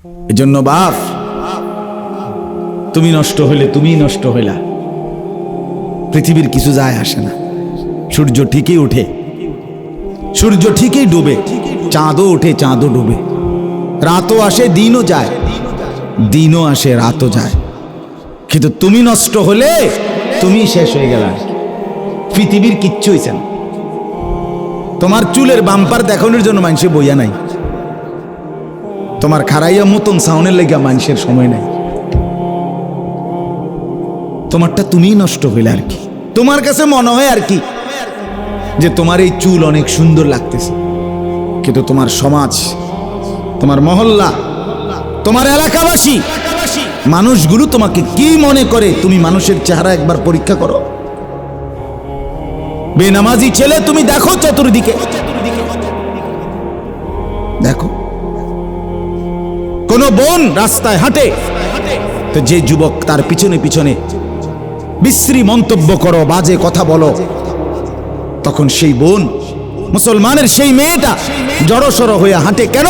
এজন্য বাপ, তুমি নষ্ট হইলে তুমিই নষ্ট হইলা, পৃথিবীর কিছু যায় আসে না। সূর্য ঠিকই ওঠে, সূর্য ঠিকই ডুবে, চাঁদও ওঠে, চাঁদও ডুবে, রাতও আসে, দিনও যায়, দিনও আসে, রাতও যায়। কিন্তু তুমি নষ্ট হলে তুমি শেষ হয়ে গেল, পৃথিবীর কিচ্ছু হইছে না। তোমার চুলের বাম্পার দেখানোর জন্য মানুষে বইয়া নাই, তোমার খারাইয়া মতন সাউনের লেগে মানুষের সময় নাই। তোমারটা তুমিই নষ্ট হইলে আর কি। তোমার কাছে মনে হয় আর কি যে তোমার এই চুল অনেক সুন্দর লাগতেছে, কিন্তু তোমার সমাজ, তোমার মহল্লা, তোমার এলাকাবাসী, মানুষগুলো তোমাকে কি মনে করে তুমি মানুষের চেহারা একবার পরীক্ষা করো। বেনামাজি ছেলে তুমি দেখো চতুর্দিকে, দেখো কোন বোন রাস্তায় হাঁটে তো যে যুবক তার পিছনে পিছনে বিশ্রী মন্তব্য করো, বাজে কথা বলো, তখন সেই বোন, মুসলমানের সেই মেয়েটা জড়সড় হয়ে হাঁটে কেন?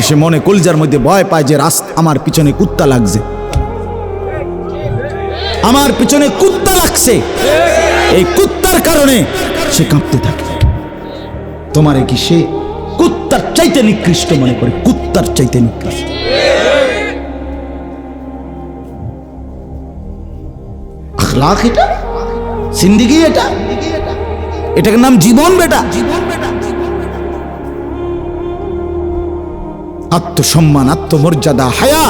সে মনে কলজার মধ্যে ভয় পায় যে আমার পিছনে কুত্তা লাগছে, আমার পিছনে কুত্তা লাগছে, এই কুত্তার কারণে সে কাঁপতে থাকে। তোমারে কি সে কুত্তার চাইতে নিকৃষ্ট মনে করে? কুত্তার চাইতে নিকৃষ্ট। আখলাক এটা, জিন্দেগি এটা, এটার নাম জীবন বেটা। আত্মসম্মান, আত্মমর্যাদা, হায়া,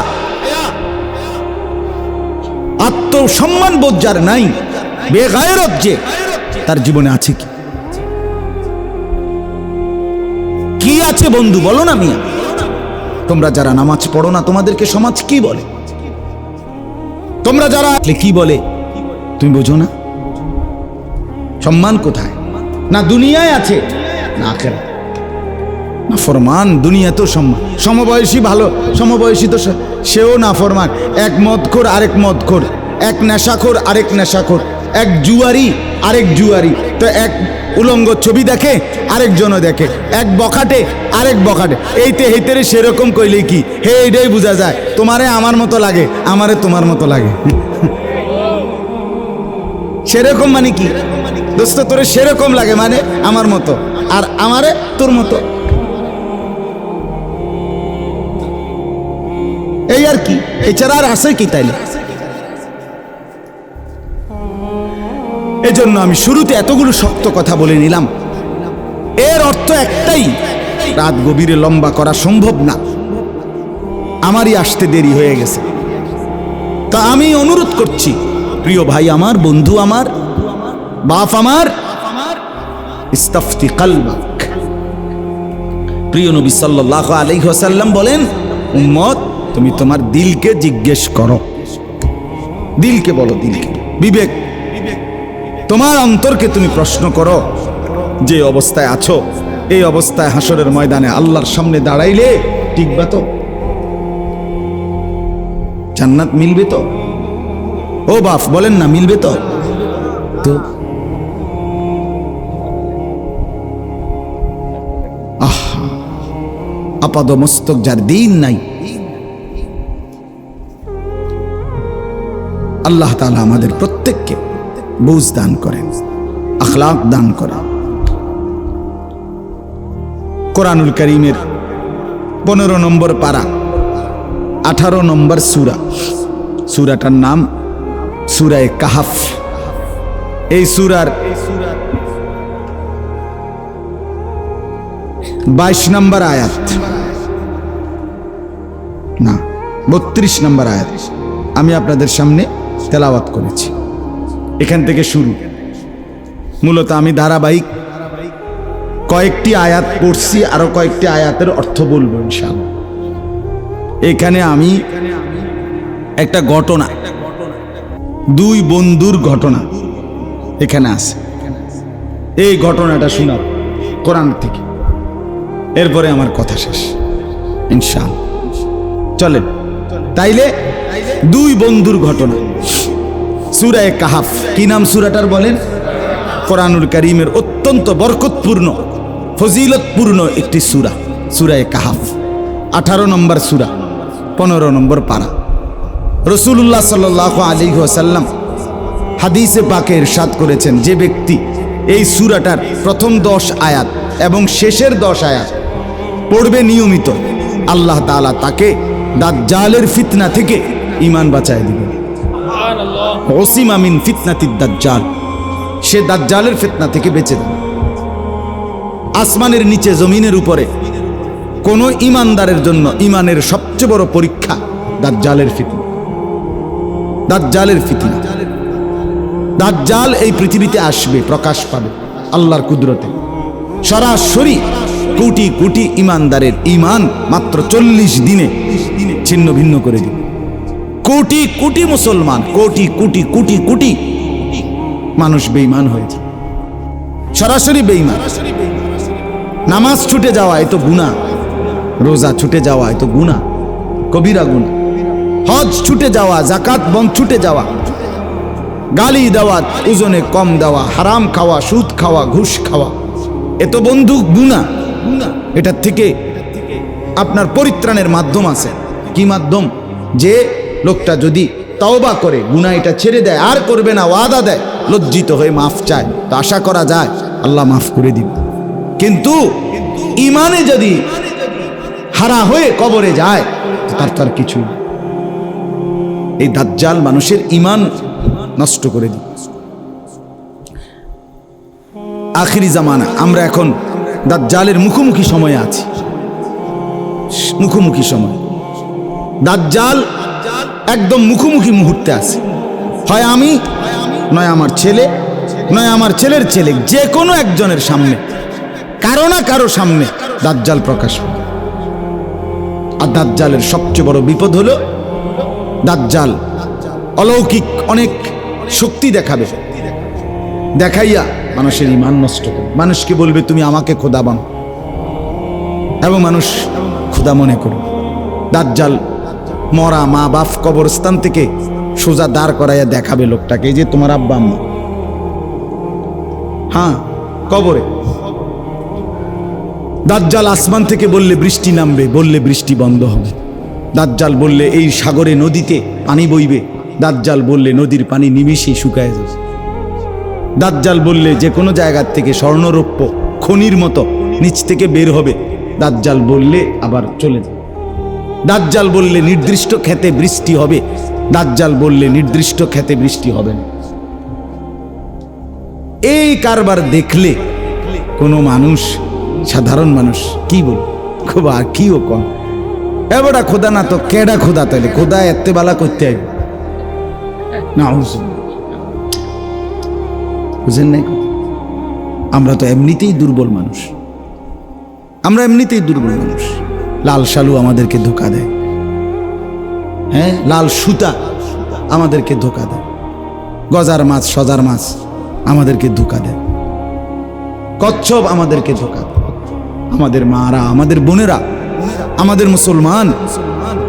আত্মসম্মান বোধ যার নাই, বেগায়রত যে, তার জীবনে আছে কি? কি আছে বন্ধু বলো না মিয়া? তোমরা যারা নামাজ পড়ো না তোমাদেরকে সমাজ কি বলে? তোমরা যারা কি বলে তুমি বোঝো না? সম্মান কোথায়? না দুনিয়ায় আছে না আখিরাতে। না ফরমান, দুনিয়াতেও সম্মান। সমবয়সী ভালো, সমবয়সী তো সেও না ফরমান। এক মদখোর আরেক মদখোর, এক নেশাখোর আরেক নেশাখোর, এক জুয়ারি আরেক জুয়ারি, তো এক উলঙ্গ ছবি দেখে আরেকজনও দেখে, এক বখাটে আরেক বখাটে। এইতে হেতেরে সেরকম কইলে কি হে, এটাই বোঝা যায় তোমারে আমার মতো লাগে, আমারে তোমার মতো লাগে। সেরকম মানে কি দোস্ত? তোরে সেরকম লাগে মানে আমার মতো, আর আমারে তোর মতো, এই আর কি। এছাড়া আর আছে কি? তাইলে এজন্য আমি শুরুতে এতগুলো শক্ত কথা বলে নিলাম। এর অর্থ একটাই, রাত গভীরে লম্বা করা সম্ভব না, আমারই আসতে দেরি হয়ে গেছে। তা আমি অনুরোধ করছি, প্রিয় ভাই আমার, বন্ধু আমার, বাপ আমার, ইস্তাফতি কলবাক। প্রিয় নবী সাল্লাল্লাহু আলাইহি ওয়াসাল্লাম বলেন, উম্মত তুমি তোমার দিলকে জিজ্ঞেস করো। দিলকে বলো, দিলকে, বিবেক, তোমার অন্তরকে তুমি প্রশ্ন করো, যে অবস্থায় আছো এই অবস্থায় হাসরের ময়দানে আল্লাহর সামনে দাঁড়াইলে টিকবা তো? জান্নাত মিলবে তো? ও বাপ বলেন না, মিলবে তো? তো আপাদ মস্তক যার দিন নাই, আল্লাহ তাআলা আমাদের প্রত্যেককে বুঝ দান করেন, আখলাক দান করেন। কোরআনুল কারীমের 15 নম্বর পারা, 18 নম্বর সূরা, সূরাটার নাম সূরা কাহাফ। এই সূরার 22 নম্বর আয়াত, না 32 নম্বর আয়াত আমি আপনাদের সামনে তেলাওয়াত করেছি। এখান থেকে শুরু। মূলত আমি ধারাবাহিক কয়েকটি আয়াত পড়ছি, আরো কয়েকটি আয়াতের অর্থ বলবো ইনশাআল্লাহ। এখানে আমি একটা ঘটনা, দুই বন্ধুর ঘটনা এখানে আছে। এই ঘটনাটা শোনাব কোরআন থেকে, এরপরে আমার কথা শেষ ইনশাআল্লাহ। চলেন তাইলে, দুই বন্ধুর ঘটনা, সূরা কাহাফ। কি নাম সূরাটার বলেন? কোরআনুল কারীমের অত্যন্ত বরকতপূর্ণ, ফজিলতপূর্ণ একটি সূরা, সূরা কাহাফ, 18 নম্বর সূরা। 15 নম্বর পারা। রাসূলুল্লাহ সাল্লাল্লাহু আলাইহি ওয়াসাল্লাম হাদিসে পাকে ইরশাদ করেছেন, যে ব্যক্তি এই সূরাটার প্রথম 10 আয়াত এবং শেষের 10 আয়াত পড়বে নিয়মিত, আল্লাহ তাআলা তাকে দাজ্জালের ফিতনা থেকে ঈমান বাঁচায় দিবেন। ওসিমা মিন ফিতনাতিদ দাজ্জাল, সে দাজ্জালের ফিতনা থেকে বেঁচে যাবে। আসমানের নিচে জমিনের উপরে কোন ঈমানদারের জন্য ঈমানের সবচেয়ে বড় পরীক্ষা দাজ্জালের ফিতনা। দাজ্জালের ফিতনা, দাজ্জাল এই পৃথিবীতে আসবে, প্রকাশ পাবে আল্লাহর কুদরতে। সরাসরি কোটি কোটি ঈমানদারের ঈমান মাত্র 40 দিনে ছিন্ন ভিন্ন করে দিবে। কোটি কোটি মুসলমান, কোটি কোটি কোটি কোটি মানুষ বেঈমান হয়েছে, সরাসরি বেঈমান। নামাজ ছুটে যাওয়া এ তো গুনাহ, রোজা ছুটে যাওয়া এ তো গুনাহ, কবিরা গুনাহ। হজ ছুটে যাওয়া, যাকাত বন্ধ ছুটে যাওয়া, গালি দেওয়া, ওজনে কম দেওয়া, হারাম খাওয়া, সুদ খাওয়া, ঘুষ খাওয়া এ তো বন্ধু গুনাহ। এটার থেকে আপনার পরিত্রাণের মাধ্যম আছে। কি মাধ্যম? যে লোকটা যদি তওবা করে গুনাহ এটা ছেড়ে দেয়, আর করবে না, ওয়াদা দেয়, লজ্জিত হয়ে মাফ চায়, তো আশা করা যায় আল্লাহ মাফ করে দিবে। কিন্তু ঈমানে যদি হারা হয়ে কবরে যায় তার তো আর কিছুই না। এই দাজ্জাল মানুষের ঈমান নষ্ট করে দিবে। আখিরি জামানা, আমরা এখন দাজ্জালের মুখোমুখি সময়ে আছি, মুখোমুখি সময়। দাজ্জাল একদম মুখোমুখি মুহূর্তে আছে। হয় আমি, নয় আমার ছেলে, নয় আমার ছেলের ছেলে, যে কোনো একজনের সামনে, কারো না কারো সামনে দাজ্জাল প্রকাশ পাবে। আর দাজ্জালের সবচেয়ে বড় বিপদ হলো, দাজ্জাল অলৌকিক অনেক শক্তি দেখাবে, দেখাইয়া মানুষের ঈমান নষ্ট করবে। মানুষকে বলবে তুমি আমাকে খোদা বানো, এবং মানুষ খোদা মনে করবে। দাজ্জাল মরা মা বাপ কবরস্থান থেকে সোজা দাঁড় করাইয়া দেখাবে লোকটাকে, এই যে তোমার আব্বা আম্মা, হ্যাঁ কবরে। দাজ্জাল আসমান থেকে বললে বৃষ্টি নামবে, বললে বৃষ্টি বন্ধ হবে। দাজ্জাল বললে এই সাগরে নদীতে পানি বইবে, দাজ্জাল বললে নদীর পানি নিমিষেই শুকায় যাবে। দাজ্জাল বললে যে কোনো জায়গার থেকে স্বর্ণরৌপ্য খনির মতো নিচ থেকে বের হবে, দাজ্জাল বললে আবার চলে যাবে। দাজ্জাল বললে নির্দিষ্ট ক্ষেতে বৃষ্টি হবে, দাজ্জাল বললে নির্দিষ্ট ক্ষেতে বৃষ্টি হবে না। এই কারবার দেখলে কোনো মানুষ, সাধারণ মানুষ কি বল, খুব আর কিও কম, এবারে খোদা না তো কেডা খোদা? তাইলে খোদা এতে বালা করতে হবে না? বুঝেন নাই? আমরা তো এমনিতেই দুর্বল মানুষ, আমরা এমনিতেই দুর্বল মানুষ। লাল শালু আমাদেরকে ধোকা দেয়, হ্যাঁ, লাল সুতা আমাদেরকে ধোকা দেয়, গজার মাছ সজার মাছ আমাদেরকে ধোকা দেয়, কচ্ছপ আমাদেরকে ধোকা দেয়। আমাদের মারা, আমাদের বোনেরা, আমাদের মুসলমান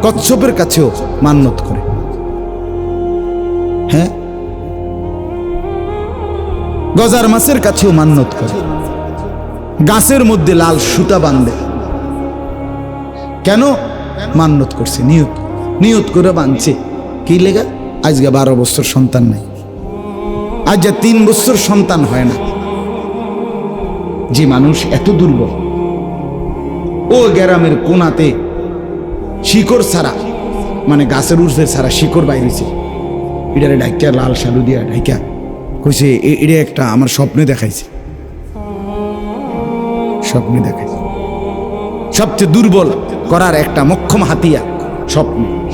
কচ্ছপের কাছেও মান্যত করে, হ্যাঁ, গজার মাছের কাছেও মান্যত করে, গাছের মধ্যে লাল সুতা বাঁধে। কেন? মান্যত করছে, নিয়ত করে বাঁধছে। কি লেগা? আজকে 12 বছর সন্তান নাই, আজ 3 বছর সন্তান হয় না। যে মানুষ এত দুর্বল, ও গ্রামের কোনাতে শিকড় ছাড়া, মানে গাছের উর্ফের ছাড়া শিকড় বাইরেছে, এটারে ডাইকা লাল শালু দিয়া ডাইকা কইছে এটা একটা আমার স্বপ্নে দেখাইছে, স্বপ্নে দেখাইছে। সবচেয়ে দুর্বল করার একটা মক্ষম হাতিয়ার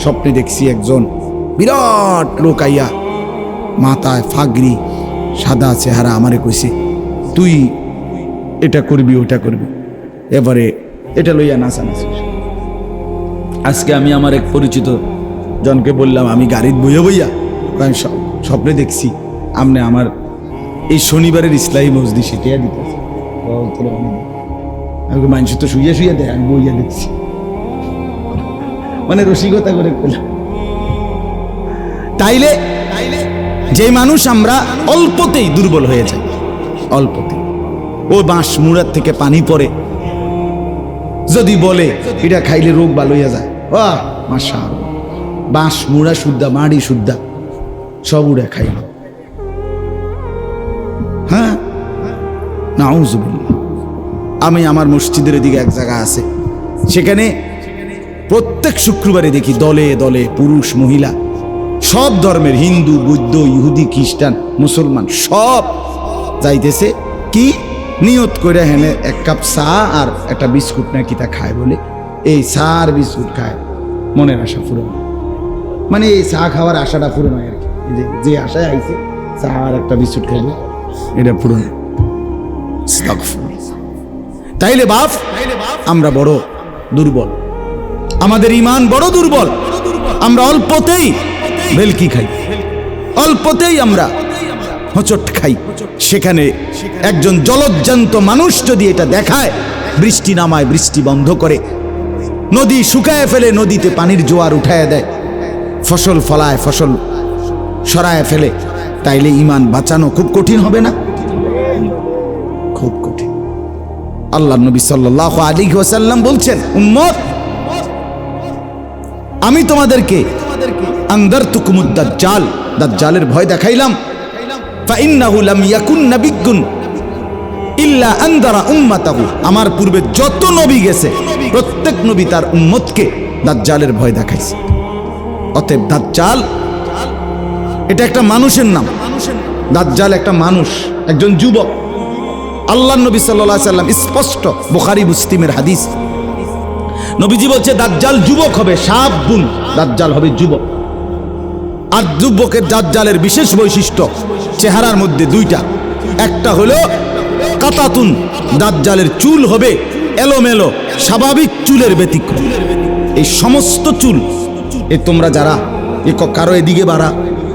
স্বপ্নে দেখছি একজন বিরাট লোক আইয়া, মাথায় ফাগরি, সাদা চেহারা, আমারে কইছে তুই এটা করবি ওটা করবি, এবারে এটা লইয়া নাচানাচি। আজকে আমি আমার এক পরিচিত জনকে বললাম, আমি গাড়ির বইয়া আমি স্বপ্নে দেখছি আমনে আমার এই শনিবারের ইসলামী মসজিদ সেটিয়া দিতেছে। আমি মানুষ তো শুইয়া দেয়, আমি বইয়া দেখছি, মানে রসিকতা করে পেলাম। তাইলে যে মানুষ আমরা অল্পতেই দুর্বল হয়ে যাই, অল্পতে, ও বাঁশ মুড়ার থেকে পানি পড়ে, যদি বলে এটা খাইলে রোগ ভালো হইয়া যায়, মাশাআল্লাহ, বাঁশ মুড়া শুদ্ধা, মাড়ি শুদ্ধা সব উড়ে খাইল। হ্যাঁ, নাউজুবিল্লাহ। আমি আমার মসজিদের দিকে এক জায়গা আছে, সেখানে প্রত্যেক শুক্রবারে দেখি দলে দলে পুরুষ মহিলা সব ধর্মের, হিন্দু বৌদ্ধ ইহুদি খ্রিস্টান মুসলমান সব যাইতেছে, কি নিয়ত করে হেনে এক কাপ চা আর একটা বিস্কুট না কিতা খায় বলে, এই চা আর বিস্কুট খায় মনের আশা পূরণ, মানে এই চা খাওয়ার আশাটা পূরণ হয় আর কি, যে আশায় আইছে চা আর একটা বিস্কুট খাইবে এটা পূরণ। তাইলে বাপ আমরা বড় দুর্বল, আমাদের ঈমান বড় দুর্বল। আমরা অল্পতেই ভেলকি খাই, অল্পতেই আমরা হোঁচট খাই। সেখানে একজন জলজ্জান্ত মানুষ যদি এটা দেখায়, বৃষ্টি নামায়, বৃষ্টি বন্ধ করে, নদী শুকায় ফেলে, নদীতে পানির জোয়ার উঠায় দেয়, ফসল ফলায়, ফসল সরায় ফেলে, তাইলে ঈমান বাঁচানো খুব কঠিন হবে না? খুব কঠিন। আল্লাহ নবী সাল্লাল্লাহু আলাইহি ওয়াসাল্লাম বলছেন, উম্মত আমি তোমাদেরকে আনদারতুকুমুদ দাজ্জাল, দাজ্জালের ভয় দেখাইলাম। ফাইন্নাহু লাম ইয়াকুন নাবিয়্যুন ইল্লা আনদারা উম্মাতাহু, আমার পূর্বে যত নবী গেছে প্রত্যেক নবী তার উম্মতকে দাজ্জালের ভয় দেখাইছে। অতএব দাজ্জাল এটা একটা মানুষের নাম, দাজ্জাল একটা মানুষ, একজন যুবক। আল্লাহর নবী সাল্লাল্লাহু আলাইহি সাল্লাম স্পষ্ট, বুখারী মুসলিমের হাদিস, নবীজি বলছে দাজ্জাল যুবক হবে, শাবুন, দাজ্জাল হবে যুবক। আর যুবকের দাজ্জালের বিশেষ বৈশিষ্ট্য চেহারার মধ্যে দুইটা, একটা হলো কাতাতুন, দাজ্জালের চুল হবে এলোমেলো, স্বাভাবিক চুলের ব্যতিক্রম। এই সমস্ত চুল তোমরা যারা কারো এদিকে বাড়া,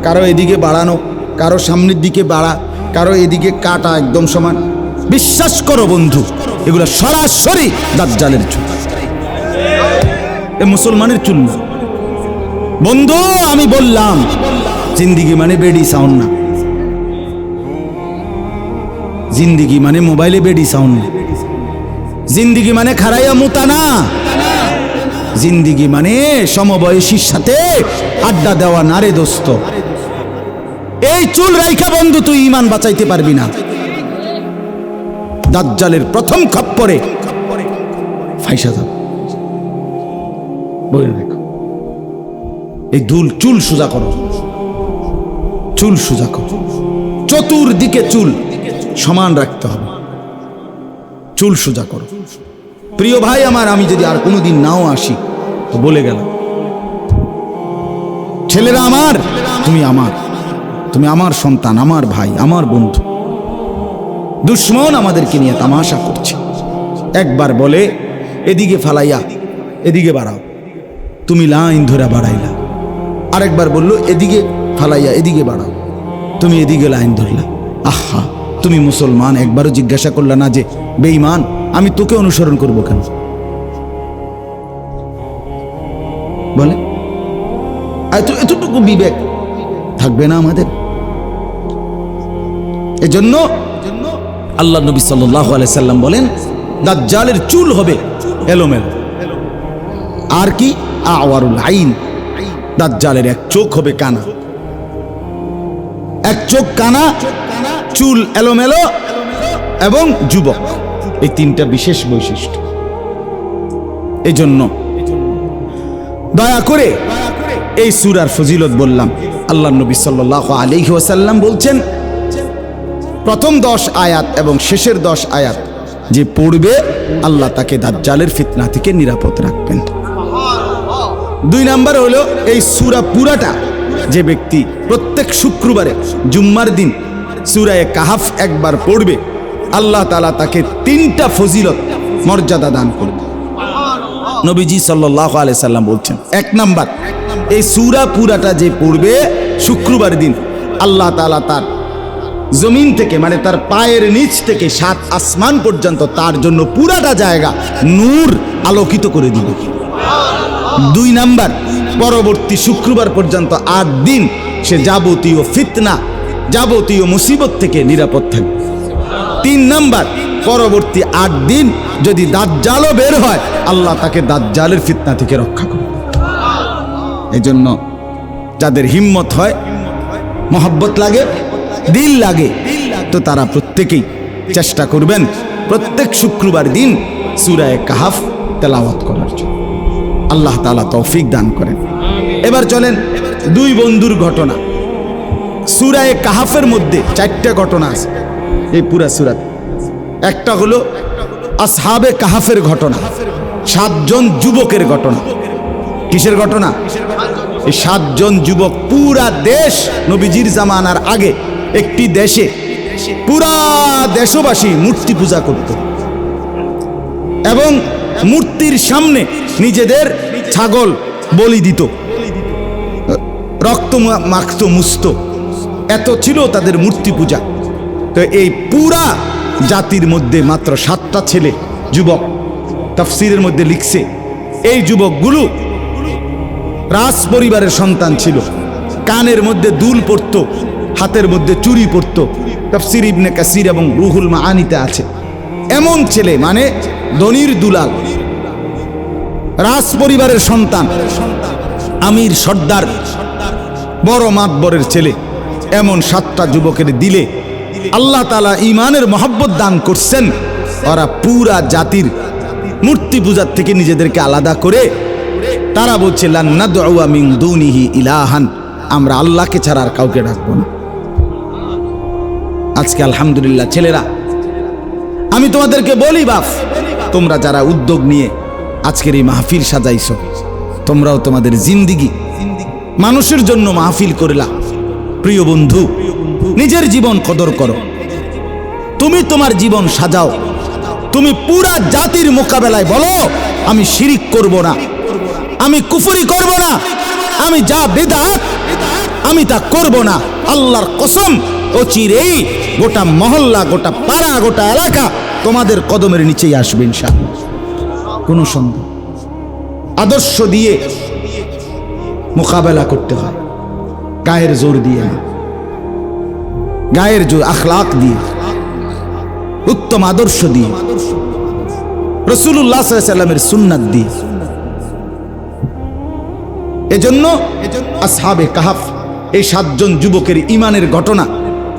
কারো এদিকে বাড়ানো, কারো সামনের দিকে বাড়া, কারো এদিকে কাটা একদম সমান, বিশ্বাস করো বন্ধু এগুলো সরাসরি দাজ্জালের চুল, এ মুসলমানের চুল না। বন্ধু আমি বললাম জিন্দিগি মানে বেডি সাউন্ড না, জিন্দিগি মানে মোবাইলে বেডি সাউন্ড না, জিন্দিগি মানে খারাইয়া মুতা না, জিন্দিগি মানে সমবয়সীর সাথে আড্ডা দেওয়া না রে দোস্ত। এই চুল রাইখা বন্ধু তুই ঈমান বাঁচাইতে পারবি না। দাজ্জালের প্রথম খপ্পরে ফাইসা যাবে, বলে রাখো। এই চুল সোজা করো, চুল সোজা করো, চতুর্দিকে চুল সমান রাখতে হবে, চুল সোজা করো। প্রিয় ভাই আমার, আমি যদি আর কোনোদিন নাও আসি তো বলে গেলাম, ছেলেরা আমার, তুমি আমার, তুমি আমার সন্তান, আমার ভাই, আমার বন্ধু। দুশ্মন আমাদেরকে নিয়ে তামাশা করছে। একবার বলে এদিকে ফালাইয়া এদিকে বাড়াও, তুমি লাইন ধরে বাড়াইলা। আরেকবার বললো এদিকে ফালাইয়া এদিকে বাড়াও, তুমি এদিকে লাইন ধরলা। আহা, তুমি মুসলমান, একবারও জিজ্ঞাসা করলা না যে বেঈমান আমি তোকে অনুসরণ করব কেন? বলে এতটুকু বিবেক থাকবে না আমাদের? এজন্য আল্লাহ নবী সাল্লাল্লাহু আলাইহি সাল্লাম বলেন দাজ্জালের চুল হবে এলোমেলো। আর কি? আওয়ারুল আইন, দাজ্জালের এক চোখ হবে কানা, এক চোখ কানা, চুল এলোমেলো এবং যুবক। এই তিনটা বিশেষ বৈশিষ্ট্য। এই জন্য দয়া করে এই সূরার ফজিলত বললাম। আল্লাহ নবী সাল্লাল্লাহু আলাইহি ওয়াসাল্লাম বলছেন প্রথম 10 আয়াত এবং শেষের 10 আয়াত যে পড়বে আল্লাহ তাকে দাজ্জালের ফিতনা থেকে নিরাপদ রাখবেন। 2 নাম্বার হলো এই সূরা পুরাটা যে ব্যক্তি প্রত্যেক শুক্রবারে জুম্মার দিন সূরা কাহাফ একবার পড়বে, আল্লাহ তাআলা তাকে 3টা ফজিলত মর্যাদা দান করবে। নবীজি সাল্লাল্লাহু আলাইহি সাল্লাম বলছেন, 1 নাম্বার, এই সূরা পুরাটা যে পড়বে শুক্রবার দিন, আল্লাহ তাআলা তার জমিন থেকে মানে তার পায়ের নিচ থেকে 7 আসমান পর্যন্ত তার জন্য পুরাটা জায়গা নূর আলোকিত করে দিবে। 2 নাম্বার, পরবর্তী শুক্রবার পর্যন্ত 8 দিন সে যাবতীয় ফিতনা, যাবতীয় মুসিবত থেকে নিরাপদ থাকবে। 3 নাম্বার, পরবর্তী 8 দিন যদি দাজ্জালও বের হয়, আল্লাহ তাকে দাজ্জালের ফিতনা থেকে রক্ষা করবে। এজন্য যাদের হিম্মত হয়, মহব্বত লাগে, দিল লাগে, তো তারা প্রত্যেকেই চেষ্টা করবেন প্রত্যেক শুক্রবার দিন সূরা কাহাফ তেলাওয়াত করার জন্য। আল্লাহ তাআলা তৌফিক দান করেন। এবার চলেন দুই বন্ধুর ঘটনা। সূরা কাহাফের মধ্যে 4টা ঘটনা আছে এই পুরা সূরাতে। একটা হলো আসহাবে কাহাফের ঘটনা, 7 জন যুবকের ঘটনা। কিসের ঘটনা? এই 7 জন যুবক। পুরা দেশ নবীজির জামানার আগে একটি দেশে পুরা দেশবাসী মূর্তি পূজা করত এবং মূর্তির সামনে নিজেদের ছাগল বলি দিত, রক্ত মাখত, মুছত। এত ছিল তাদের মূর্তি পূজা। তো এই পুরা জাতির মধ্যে মাত্র 7টা ছেলে যুবক, তাফসীরের মধ্যে লিখছে এই যুবকগুলো রাজ পরিবারের সন্তান ছিল। কানের মধ্যে দুল পড়তো, হাতের মধ্যে চুড়ি পড়তো। তাফসীর ইবনে কাসির এবং রুহুল মাআনিতে আছে। এমন ছেলে মানে ধনির দুলাল, রাজ পরিবারের সন্তান, আমির সর্দার, বড় মাতবরের ছেলে। এমন 7টা যুবকের দিলে আল্লাহ তাআলা ঈমানের মহব্বত দান করছেন। ওরা পুরা জাতির মূর্তি পূজার থেকে নিজেদেরকে আলাদা করে তারা বলছে লান নাদউ মিন দুনিহি ইলাহান, আমরা আল্লাহকে ছাড়া আর কাউকে ডাকবো না। আজকে আলহামদুলিল্লাহ ছেলেরা, আমি তোমাদেরকে বলি বাপ, তোমরা যারা উদ্যোগ নিয়ে আজকের এই মাহফিল সাজাইছো, তোমরাও তোমাদের জিন্দিগি মানুষের জন্য মাহফিল করলা। প্রিয় বন্ধু, নিজের জীবন কদর করো। তুমি তোমার জীবন সাজাও। তুমি পুরা জাতির মোকাবেলায় বলো আমি শিরিক করব না, আমি কুফরি করব না, আমি যা বিদআত আমি তা করব না। আল্লাহর কসম, অচিরেই গোটা মহল্লা, গোটা পাড়া, গোটা এলাকা তোমাদের কদমের নিচেই আসবে ইনশাআল্লাহ, কোনো সন্দেহ। আদর্শ দিয়ে মোকাবেলা করতে হয়, গায়ের জোর দিয়ে না, গায়ের জোর আখলাক দিয়ে, উত্তম আদর্শ দিয়ে, রাসূলুল্লাহ সাল্লাল্লাহু আলাইহি ওয়াসাল্লামের সুন্নাত দিয়ে। এজন্য আসহাবে কাহাফ এই 7 জন যুবকের ঈমানের ঘটনা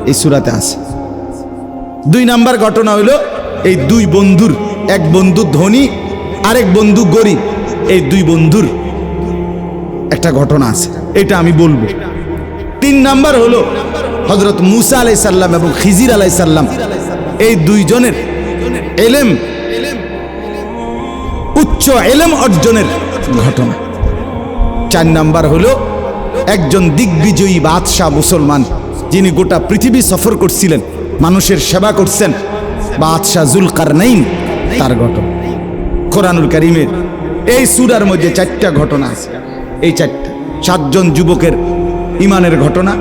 এই সূরাতে আছে। 2 নাম্বার ঘটনা হলো এই 2 বন্ধুর, এক বন্ধু ধনী আরেক বন্ধু গরিব। এই 2 বন্ধুর একটা ঘটনা আছে, এটা আমি বলবো। 3 নাম্বার হলো হযরত মূসা আলাইহিস সালাম এবং খিজির আলাইহিস সালাম, এই 2 জনের ইলম, উচ্চ ইলম অর্জনের ঘটনা। 4 নাম্বার হলো একজন দিগ্বিজয়ী বাদশাহ মুসলমান, যিনি গোটা পৃথিবী সফর করছিলেন, মানুষের সেবা করছেন, বাদশাহ যুলকারনাইন, তার ঘটনা। কোরআনুল কারীমের এই সূরার মধ্যে 4টা ঘটনা আছে। এই 4টা 7 জন যুবকের ঈমানের ঘটনা,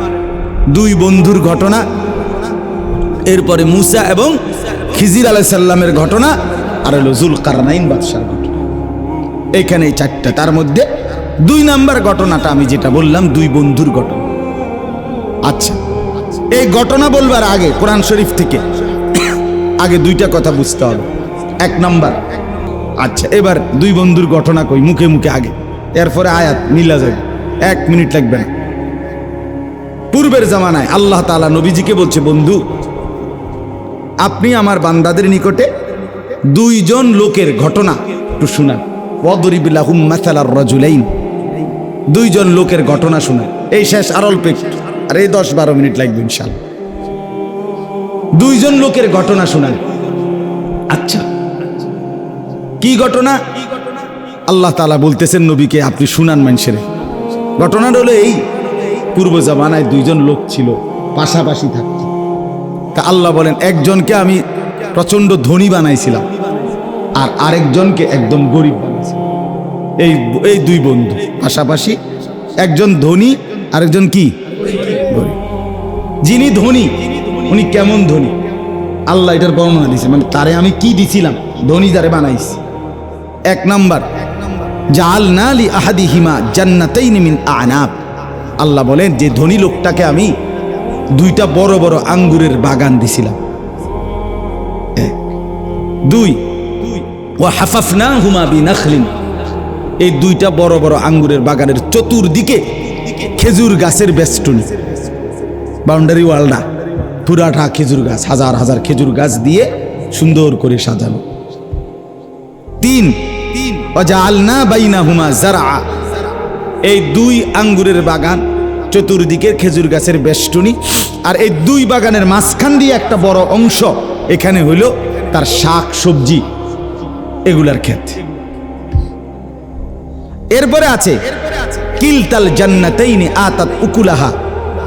2 বন্ধুর ঘটনা, এরপরে মূসা এবং খিজির আলাইহিস সালামের ঘটনা, আর হলো যুলকারনাইন বাদশার ঘটনা। এইখানে এই 4টা। তার মধ্যে 2 নাম্বার ঘটনাটা আমি যেটা বললাম 2 বন্ধুর ঘটনা। আচ্ছা, এই ঘটনা বলবার আগে কোরআন শরীফ থেকে আগে 2টা কথা বুঝতে হবে। 1 নাম্বার, আচ্ছা এবার 2 বন্ধুর ঘটনা কই মুখে মুখে আগে, এরপরে আয়াত মিলা যাবে, 1 মিনিট লাগবে না। পূর্বের জামানায় আল্লাহ তাআলা নবীজিকে বলছে, বন্ধু আপনি আমার বান্দাদের নিকটে 2 জন লোকের ঘটনা একটু শোনান। ওয়াদরিব লাহুম মাসালার রাজুলাইন, 2 জন লোকের ঘটনা শোনান। এই শেষ আর অল্প একটু, আর এই 10-12 মিনিট লাগবে ইনশাআল্লাহ। 2 জন লোকের ঘটনা শোনান। আচ্ছা, কি ঘটনা? আল্লাহ তাআলা বলতেছেন নবীকে, আপনি শুনান মানুষের। ঘটনাটা হলো এই, পূর্ব জামানায় 2 জন লোক ছিল, পাশাপাশি থাকত। তা আল্লাহ বলেন, একজনকে আমি প্রচন্ড ধনী বানাইছিলাম আর আরেকজনকে একদম গরিব বানাইছিলাম। এই 2 বন্ধু পাশাপাশি, একজন ধনী আরেকজন কি গরিব। যিনি ধনী উনি কেমন ধনী, আল্লাহ এটার বর্ণনা দিয়েছে, মানে তারে আমি কি দিছিলাম, ধনী যারে বানাইছি। 1 নাম্বার, জাআলনা লি আহাদিহিমা জান্নাতাইনি মিন আনাব। আল্লাহ বলেন যে ধনী লোকটাকে আমি 2টা বড় বড় আঙ্গুরের বাগান দিছিলাম। 2, ওয়া হাফাফনাহুমা বিনাখলিন, এই দুইটা বড় বড় আঙ্গুরের বাগানের চতুর্দিকে খেজুর গাছের বেষ্টনী, বাউন্ডারি ওয়ালটা পুরাটা খেজুর গাছ, হাজার হাজার খেজুর গাছ দিয়ে সুন্দর করে সাজানো। 3 ওয়াজআলনা বাইনাহুমা যারআ, এই দুই আঙ্গুরের বাগান, চতুর্দিকের খেজুর গাছের বেষ্টনী, আর এই দুই বাগানের মাঝখান দিয়ে একটা বড় অংশ, এখানে হইল তার শাক সবজি এগুলার ক্ষেত। এরপরে আছে কিলতাল জান্নাতাইনি আতাত উকুলাহা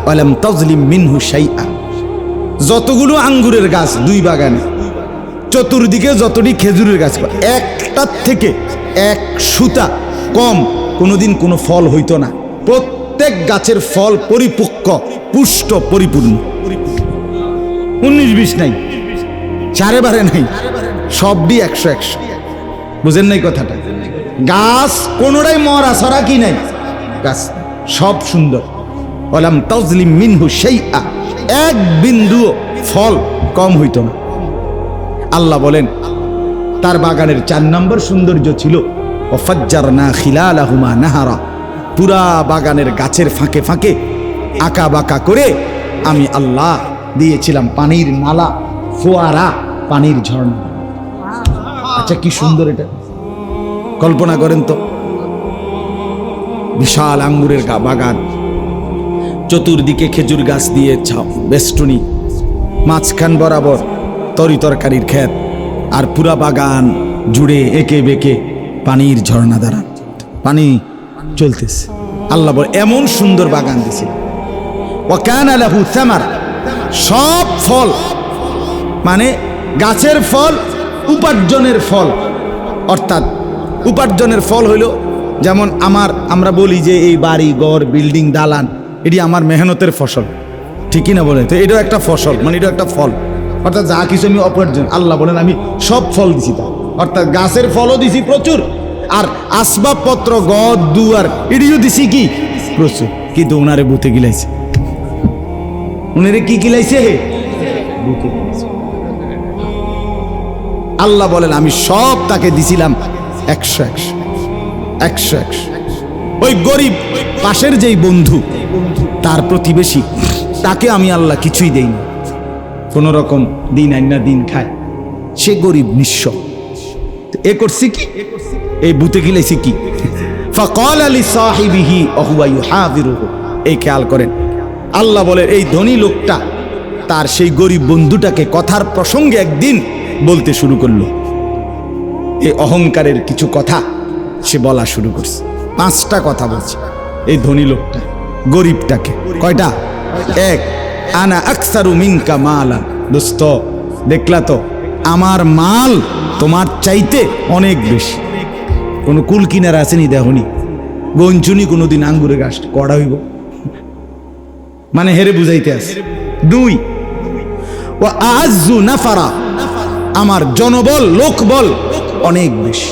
ওয়া লাম তাজলিম মিনহু শাইআ, যতগুলো আঙ্গুরের গাছ দুই বাগানে, চতুর্দিকে যতটি খেজুরের গাছ, একটার থেকে এক সুতা কম কোনোদিন কোনো ফল হইতো না। প্রত্যেক গাছের ফল পরিপক্ক, পুষ্ট, পরিপূর্ণ, 19-20 নাই, চারে বারে নাই, সবটি 100-100। বুঝেন নাই কথাটা? গাছ কোনোটাই মরা ছড়া কি নাই, গাছ সব সুন্দর। ওয়ালাম তাজলিম মিনহু শাইআ, এক বিন্দুও ফল কম হইতো না। আল্লাহ বলেন তার বাগানের 4 নম্বর সৌন্দর্য ছিল ওয়াফাজ্জারনা খিলালাহুমা নাহারা, পুরা বাগানের গাছের ফাঁকে ফাঁকে আঁকা বাঁকা করে আমি আল্লাহ দিয়েছিলাম পানির নালা, ফোয়ারা, পানির ঝর্ণা। আচ্ছা কি সুন্দর এটা, কল্পনা করেন তো। বিশাল আঙ্গুরের বাগান, চতুর্দিকে খেজুর গাছ দিয়ে বেষ্টনী, মাঝখান বরাবর তরি তরকারির ক্ষেত, আর পুরা বাগান জুড়ে একে বেঁকে পানির ঝর্ণা দ্বারা পানি চলতেছে। আল্লাহ বলে এমন সুন্দর বাগান দিয়েছিল। ওয়া কানা লাহু সামারা, সব ফল মানে গাছের ফল, উপার্জনের ফল, অর্থাৎ উপার্জনের ফল হইল যেমন আমরা বলি যে এই বাড়ি ঘর বিল্ডিং দালান এটি আমার মেহনতের ফসল, ঠিকই না বলে? তো এটাও একটা ফসল, মানে এটাও একটা ফল, অর্থাৎ যা কিছু আমি উপার্জন, আল্লাহ বলেন আমি সব ফল দিছি তা, অর্থাৎ গাছের ফলও দিছি প্রচুর, আর আসবাবপত্র গদ দুয়ার এটিও দিছি কি প্রচুর। কিন্তু ওনারে বুতে গিলাইছে, উনারে কি গিলাইছে? বুতে গিলাইছে। আল্লাহ বলেন আমি সব তাকে দিছিলাম 100-100। ওই গরিব পাশের যেই বন্ধু, তার প্রতিবেশী, তাকে আমি আল্লাহ কিছুই দেইনি, কোন রকম দিন আইনা দিন খায়, সে গরিব নিঃস্ব। এ করছি কি? এই বুতে গিলাইছি কি? ফাকাল লিসাহিবিহি ওয়া হুয়া ইউহাযিরুহু, এই খেয়াল করেন। আল্লাহ বলে এই ধনী লোকটা তার সেই গরিব বন্ধুটাকে কথার প্রসঙ্গে একদিন বলতে শুরু করলো। এই অহংকারের কিছু কথা সে বলা শুরু করছে। 5টা কথা বলছে এই ধনী লোকটা গরিবটাকে। কয়টা? 1, আনা আকসারু মিনকা মালা, দোস্ত দেখলা তো আমার মাল তোমার চাইতে অনেক বেশি। কোনো কুল কিনার আসেনি দেখনি, গঞ্চুনি কোনোদিন আঙ্গুরে গাছ কড়া হইব, মানে হেরে বুঝাইতে আছে। 2, ওয়া আযু নাফারা, আমার জনবল লোকবল অনেক বেশি।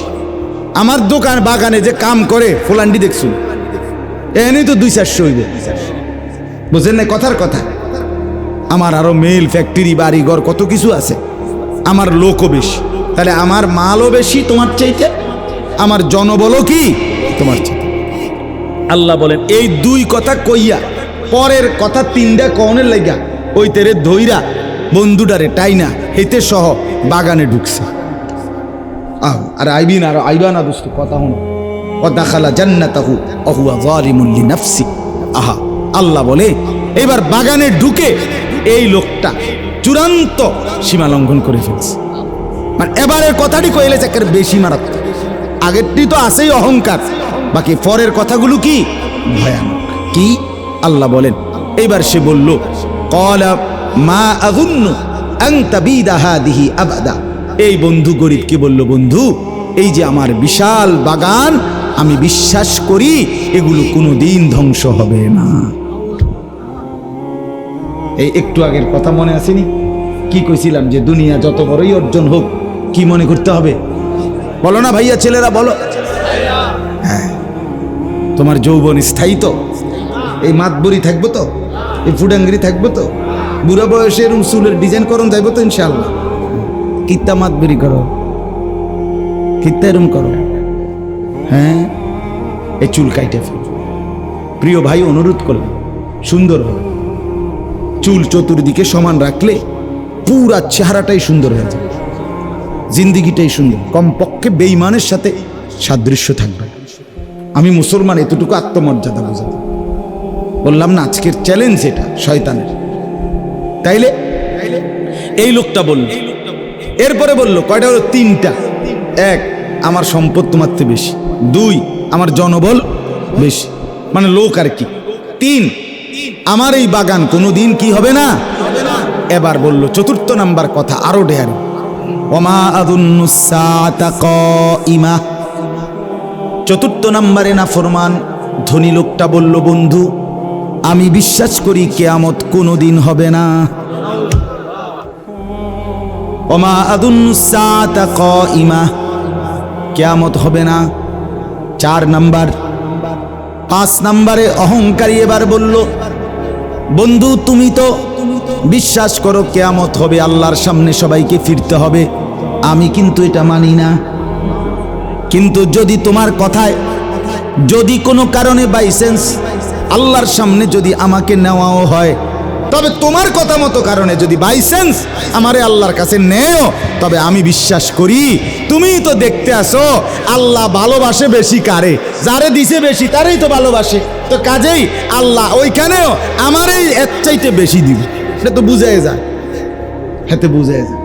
আমার দোকান বাগানে যে কাম করে ফোলান্ডি দেখছুন, এনে তো 200-400 হইবে, বুঝেন না কথার কথা? আমার আরো মেল ফ্যাক্টরি বাড়ি ঘর কত কিছু আছে, আমার লোকও বেশি, তাহলে আমার মালও বেশি তোমার চাইতে, আমার জনবলও কি তোমার চাইতে। আল্লাহ বলেন এই 2 কথা কইয়া পরের কথা 3টা কনের লাগা ওই তেরে ধইরা বন্ধুটারে টাইনা হেতে সহ বাগানে ঢুকছে। আর আইবা না দোস্ত, কথা হলো ও দাখালা জান্নাতাহু ওয়া হুয়া যালিমুন লিনাফসি। আহা, আল্লাহ বলে এবার বাগানে ঢুকে এই লোকটা চূড়ান্ত সীমা লঙ্ঘন করে ফেলছে। মানে এবারের কথাটি কইলে চাকের বেশি মারাত্মক, আগেরটি তো আছেই অহংকার, বাকি পরের কথাগুলো কি ভয়ানক। কি আল্লাহ বলেন এইবার সে বলল ক্বালা মা আযুন্নু আন তাবিদা হাদিহি আবাদা। এই বন্ধু গরিব কি বলল, বন্ধু এই যে আমার বিশাল বাগান, আমি বিশ্বাস করি এগুলো কোনোদিন ধ্বংস হবে না। এই একটু আগের কথা মনে আসেনি? কি কইছিলাম যে দুনিয়া যত বড়ই অর্জন হোক কি মনে করতে হবে? বলো না ভাইয়া, ছেলেরা বলো। হ্যাঁ, তোমার যৌবন স্থায়ী তো, এই মাতবরি থাকবো তো, এই ফুডাঙ্গিরি থাকবো তো, বুড়া বয়সে এরকম চুলের ডিজাইন করুন যাইবো তো ইনশাআল্লাহ। কিত্তা মাতবরি করো, কিত্তা এরম করো, হ্যাঁ এই চুল কাইটে ফেল। প্রিয় ভাই, অনুরোধ করলাম সুন্দর হবে। চুল চতুর্দিকে সমান রাখলে পুরা চেহারাটাই সুন্দর হয়ে যাবে, জিন্দিগিটাই সুন্দর। কমপক্ষে বেঈমানের সাথে সাদৃশ্য থাকবে। আমি মুসলমান, এতটুকু আত্মমর্যাদা বোঝাতে বললাম না। আজকের চ্যালেঞ্জ এটা শয়তানের। তাইলে এই লোকটা বলল, এরপরে বলল কয়টা হলো? 3টা। 1, আমার সম্পদ তোমার থেকে বেশি। 2, আমার জনবল বেশি, মানে লোক আর কি। 3, আমার এই বাগান কোনোদিন কি হবে না। এবার বলল 4 নাম্বার কথা, আরো ঢের। ওমা আযুন্নুস সাআতা কাইমা। 4 নম্বরে না ফরমান ধনী লোকটা বলল, বন্ধু আমি বিশ্বাস করি কিয়ামত কোনোদিন হবে না। ওমা আযুন্নুস সাআতা কাইমা, কিয়ামত হবে না। 4 নাম্বার। 5 নম্বরে অহংকারী এবার বলল, বন্ধু তুমি তো বিশ্বাস করো কিয়ামত হবে, আল্লাহর সামনে সবাইকে ফিরতে হবে, আমি কিন্তু এটা মানি না। কিন্তু যদি তোমার কথায় যদি কোনো কারণে বাই চান্স আল্লাহর সামনে যদি আমাকে নেওয়াও হয়, তবে তোমার কথা মতো কারণে যদি বাই চান্স আমারে আল্লাহর কাছে নেও, তবে আমি বিশ্বাস করি তুমি তো দেখতে আসো আল্লাহ ভালোবাসে বেশি কারে, যারে দিছে বেশি তারই তো ভালোবাসে। তো কাজেই আল্লাহ ওইখানেও আমারই এর চাইতে বেশি দিবে। এটা তো বুঝাই যায়, হাতে বুঝাই যায়।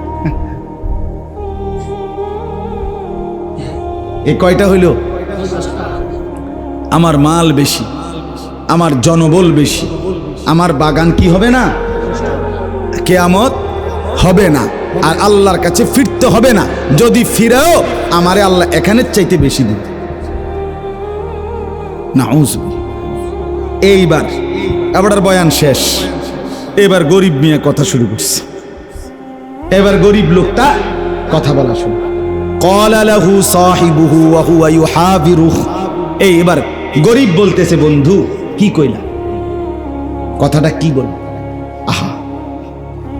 এই কয়টা হইল? আমার মাল বেশি, আমার জনবল বেশি, আমার বাগান কি হবে না, কিয়ামত হবে না, আর আল্লাহর কাছে ফিরতে হবে না। যদি ফিরেও আমারে আল্লাহ এখানের চাইতে বেশি দিবে। নাউযুবিল্লাহ। এইবার আবার বয়ান শেষ। এবার গরিব মিয়া কথা শুরু করছে। এবার গরিব লোকটা কথা বলা শুরু। ক্বালা লাহু সাহিবুহু ওয়া হুয়া ইউহাবিরুহু। এবার গরিব বলতেছে, বন্ধু কি কইলা, কথাটা কি বল? আহা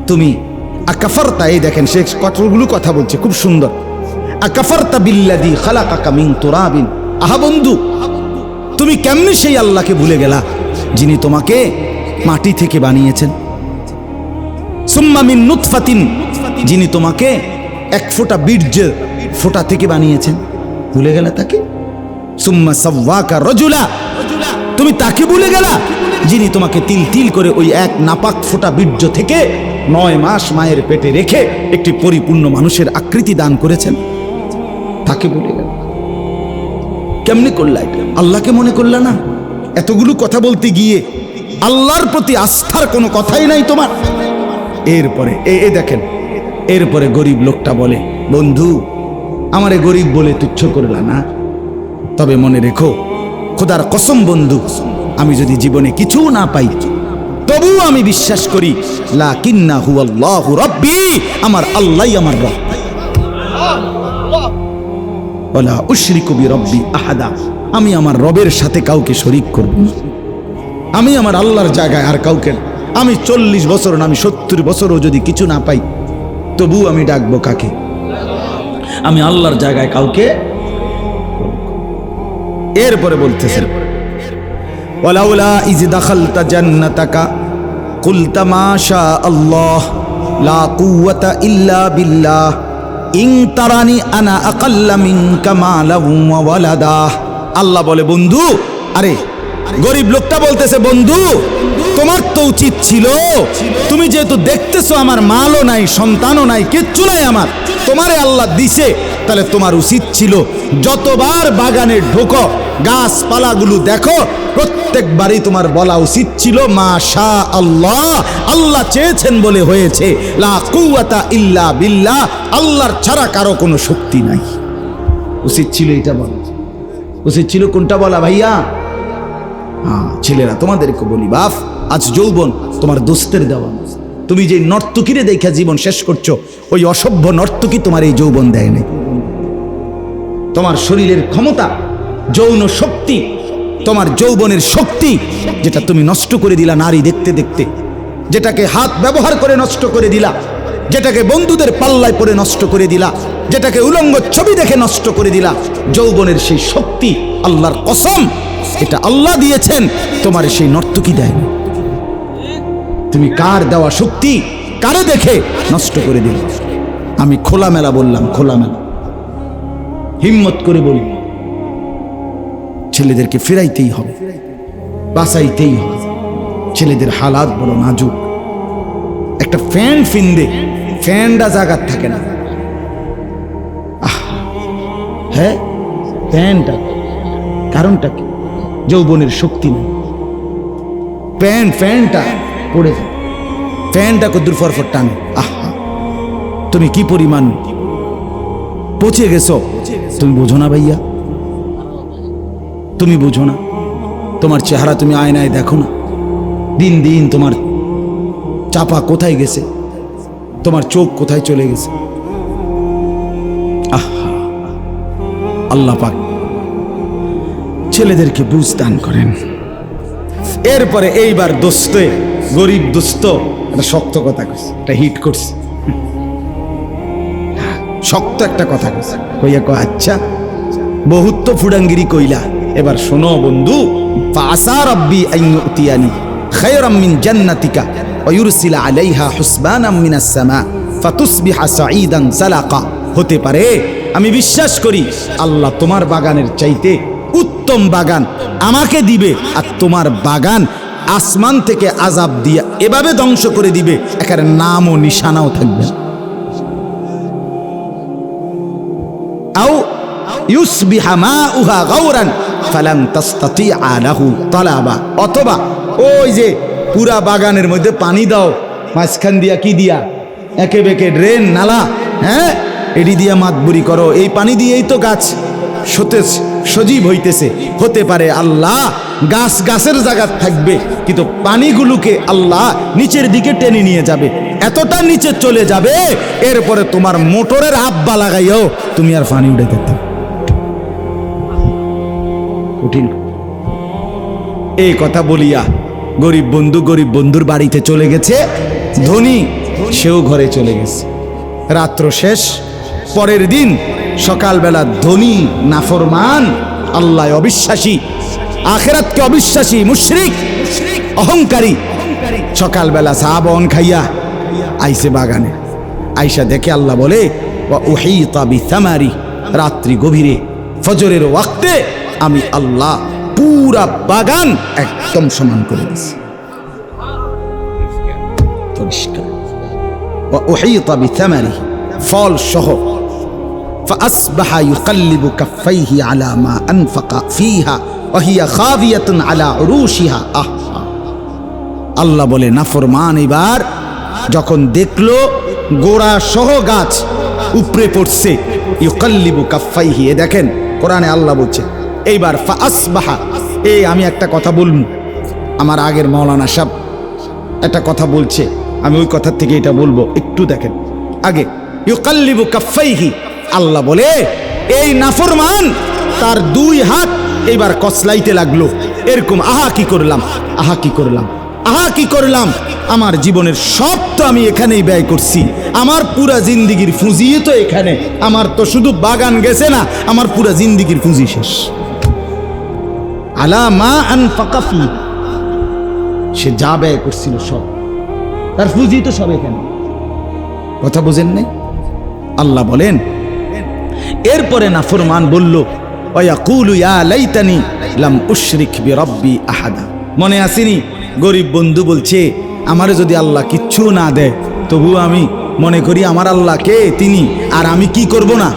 তুমি আকাফারতা, এই দেখেন সে কতগুলো কথা বলছে, খুব সুন্দর। আকাফারতা বিল্লাযী খালাকাকা মিন তুরাবিন। আহা বন্ধু, তুমি কেমনে সেই আল্লাহকে ভুলে গেলা যিনি তোমাকে মাটি থেকে বানিয়েছেন। সুম্মা মিন নুতফাতিন, যিনি তোমাকে এক ফোঁটা বীর্যের ফোঁটা থেকে বানিয়েছেন, ভুলে গেলা তাকে। সুম্মা সাওয়াকা রাজুলা, তুমি তাকে ভুলে গেলা যিনি তোমাকে তিল তিল করে ওই এক নাপাক ফোঁটা বীর্য থেকে 9 মাস মায়ের পেটে রেখে একটি পরিপূর্ণ মানুষের আকৃতি দান করেছেন, তাকে ভুলে গেল। কেমনে করলা এটা? আল্লাহকে মনে করলা না? এতগুলো কথা বলতে গিয়ে আল্লাহর প্রতি আস্থার কোনো কথাই নাই তোমার। এরপরে দেখেন, এরপরে গরিব লোকটা বলে, বন্ধু আমারে গরিব বলে তুচ্ছ করলা না, তবে মনে রেখো খোদার কসম বন্ধু, আমি যদি জীবনে কিছু না পাই তবু আমি বিশ্বাস করি লাকিন্নাহু আল্লাহু রাব্বি, আমার আল্লাহই আমার রব। ওয়ালা উশরিকু বিরাব্বি আহাদা, আমি আমার রবের সাথে কাউকে শরীক করব না। আমি আমার আল্লাহর জায়গায় আর কাউকে, আমি 40 বছর না আমি 70 বছরও যদি কিছু না পাই তবু আমি ডাকবো কাকে? আমি আল্লাহর জায়গায় কাউকে। এরপরে বলতেছেন, ওয়ালাউলা ইজ দাখালতা জান্নাতাকা কুলতা মা শা আল্লাহ লা কুওয়াতা ইল্লা বিল্লাহ ইন তারানি আনা আকাল্লা মিনকা মালাহু ওয়া ওয়ালাদা। আল্লাহ বলে, বন্ধু, আরে গরিব লোকটা বলতেছে, বন্ধু তোমার তো উচিত ছিল, তুমি যেহেতু দেখতেছো আমার মালও নাই, সন্তানও নাই, কিচ্ছু নাই আমার, তোমারে আল্লাহ দিছে, তাহলে তোমার উচিত ছিল যতবার বাগানে ঢোকো গাছপালাগুলো দেখো প্রত্যেকবারই তোমার বলা উচিত ছিল মাশা আল্লাহ, আল্লাহ চেয়েছেন বলে হয়েছে, লা কুওয়াতা ইল্লা বিল্লাহ, আল্লাহর ছাড়া কারো কোনো শক্তি নাই। উচিত ছিল এটা বলা, উচিত ছিল কোনটা বলা ভাইয়া? হ্যাঁ ছেলেরা তোমাদেরকে বলি, বাপ আজ যৌবন তোমার দোস্তের দেওয়া। তুমি যে নর্তকীরে দেখা জীবন শেষ করছো, ওই অসভ্য নর্তকী তোমার এই যৌবন দেয় নাই। তোমার শরীরের ক্ষমতা, যৌন শক্তি, তোমার যৌবনের শক্তি যেটা তুমি নষ্ট করে দিলা নারী দেখতে দেখতে, যেটাকে হাত ব্যবহার করে নষ্ট করে দিলা, যেটাকে বন্ধুদের পাল্লায় পড়ে নষ্ট করে দিলা, যেটাকে উলঙ্গ ছবি দেখে নষ্ট করে দিলা। যৌবনের সেই শক্তি, আল্লাহর কসম, এটা আল্লাহ দিয়েছেন, তোমার সেই নর্তকী দেয়নি। তুমি কার দেওয়া শক্তি কারে দেখে নষ্ট করে দিলে? আমি খোলামেলা বললাম, খোলামেলা হিম্মত করে বলি, ছেলেদেরকে ফিরাইতেই হবে, বাঁচাইতেই হবে। ছেলেদের হালাত বড় নাজুক। একটা ফ্যান ফিন্দে ফ্যানটা জাগার থাকে না। হ্যাঁ, ফ্যানটা কারণটা কি? যৌবনের শক্তি নেই। ফ্যানটা পড়ে যায়, ফ্যানটা কদ্দুর ফরফর টানে। আহা, তুমি কি পরিমাণ পচে গেছো তুমি বোঝো না ভাইয়া, তুমি বোঝো না। তোমার চেহারা তুমি আয়নায় দেখো না, দিন দিন তোমার চাপা কোথায় গেছে, তোমার চোখ কোথায় চলে গেছে। আহা, আল্লাহ পাক ছেলেদেরকে বুঝ দান করেন। এরপরে এইবার দোস্তে, গরিব দোস্ত একটা শক্ত কথা কইছে, একটা হিট করছে, শক্ত একটা কথা কইছে। কইয়া কয়, আচ্ছা বহুত তো ফুডাঙ্গিরি কইলা, এবার শোনো বন্ধু, ফাসা রাব্বি আন ইউতিয়ানি খায়রাম মিন জান্নাতিকা ওয়া ইউরসিলা আলাইহা হুসবানাম মিনাস সামা ফাতুসবিহা সাঈদান সালাকা। হতে পারে, আমি বিশ্বাস করি, আল্লাহ তোমার বাগানের চাইতে উত্তম বাগান আমাকে দিবে, আর তোমার বাগান আসমান থেকে আযাব দিয়া এভাবে ধ্বংস করে দিবে, একার নাম ও নিশানাও থাকবে। আও ইউসবিহা মাউহা গাওরান ফালান তাসতাতিআ লাহু তালাবা। অথবা ওই যে পুরা বাগানের মধ্যে পানি দাও, মাঝখান দিয়া কি দিয়া, একে বেঁকে ড্রেন নালা, হ্যাঁ, এডি দিয়া মাতবুরি করো, এই পানি দিয়েই তো গাছ সতেজ সজীব হইতেছে। হতে পারে আল্লাহ গাছ গাছের জায়গা থাকবে, কিন্তু পানিগুলোকে আল্লাহ নিচের দিকে টেনে নিয়ে যাবে, এতটা নিচে চলে যাবে, এরপরে তোমার মোটরের আব্বা লাগাইও তুমি আর পানি উঠে যেতে। কঠিন এই কথা বলিয়া গরিব বন্ধুর বাড়িতে চলে গেছে, ধনী সেও ঘরে চলে গেছে। রাত্র শেষ, পরের দিন সকালবেলা ধনী নাফরমান, আল্লাহ অবিশ্বাসী, আখিরাতকে অবিশ্বাসী, মুশরিক, অহংকারী, সকালবেলা সাহাবন খাইয়া আইসে বাগানে। আইসা দেখে আল্লাহ বলে, ওয়া উহিতা বিসামারি, রাত্রি গভীরে ফজরের ওয়াক্তে আমি আল্লাহ পুরা বাগান একদম সমান করে দিয়েছি, পরিষ্কার। ওয়া উহিতা বিসামারি, ফল সহ। فأصبح يقلب كفيه على ما أنفق فيها وهي خاوية على عروشها। আল্লাহ বলে, নাফরমান এবার যখন দেখলো গোড়া সহ গাছ উপরে পড়ছে, ইউকাল্লিবু কাফাইহি, এ দেখেন কোরআনে আল্লাহ বলছে। এইবার ফাসবাহা, এই আমি একটা কথা বলবো, আমার আগের মাওলানা সাহেব একটা কথা বলছে, আমি ওই কথার থেকে এটা বলবো, একটু দেখেন আগে। ইউকাল্লিবু কাফাইহি, আল্লাহ বলে এই নাফরমান তার দুই হাত এবার কসলাইতে লাগলো, এরকম, আহা কি করলাম, আহা কি করলাম, আহা কি করলাম, আমার জীবনের সব তো আমি এখানেই ব্যয় করছি, আমার পুরা জিন্দিগির পুঁজি তো এখানে, আমার তো শুধু বাগান গেছে না, আমার পুরা জিন্দিগির পুঁজি শেষ। আলা মা আনফাকা ফি, সে যা ব্যয় করছিল সব, তার পুঁজি তো সব এখানে। কথা বুঝেন নাই? আল্লাহ বলেন, এরপরে নাফরমান বলল, ওয়ায়াকুলু ইয়া লাইতানি লাম উশরিক বিরাব্বি আহাদা। মনে আসেনি গরিব বন্ধু বলছে, আমারে যদি আল্লাহ কিচ্ছু না দেয় তবু আমি মনে করি আমার আল্লাহ কে, তিনি, আর আমি কি করব না,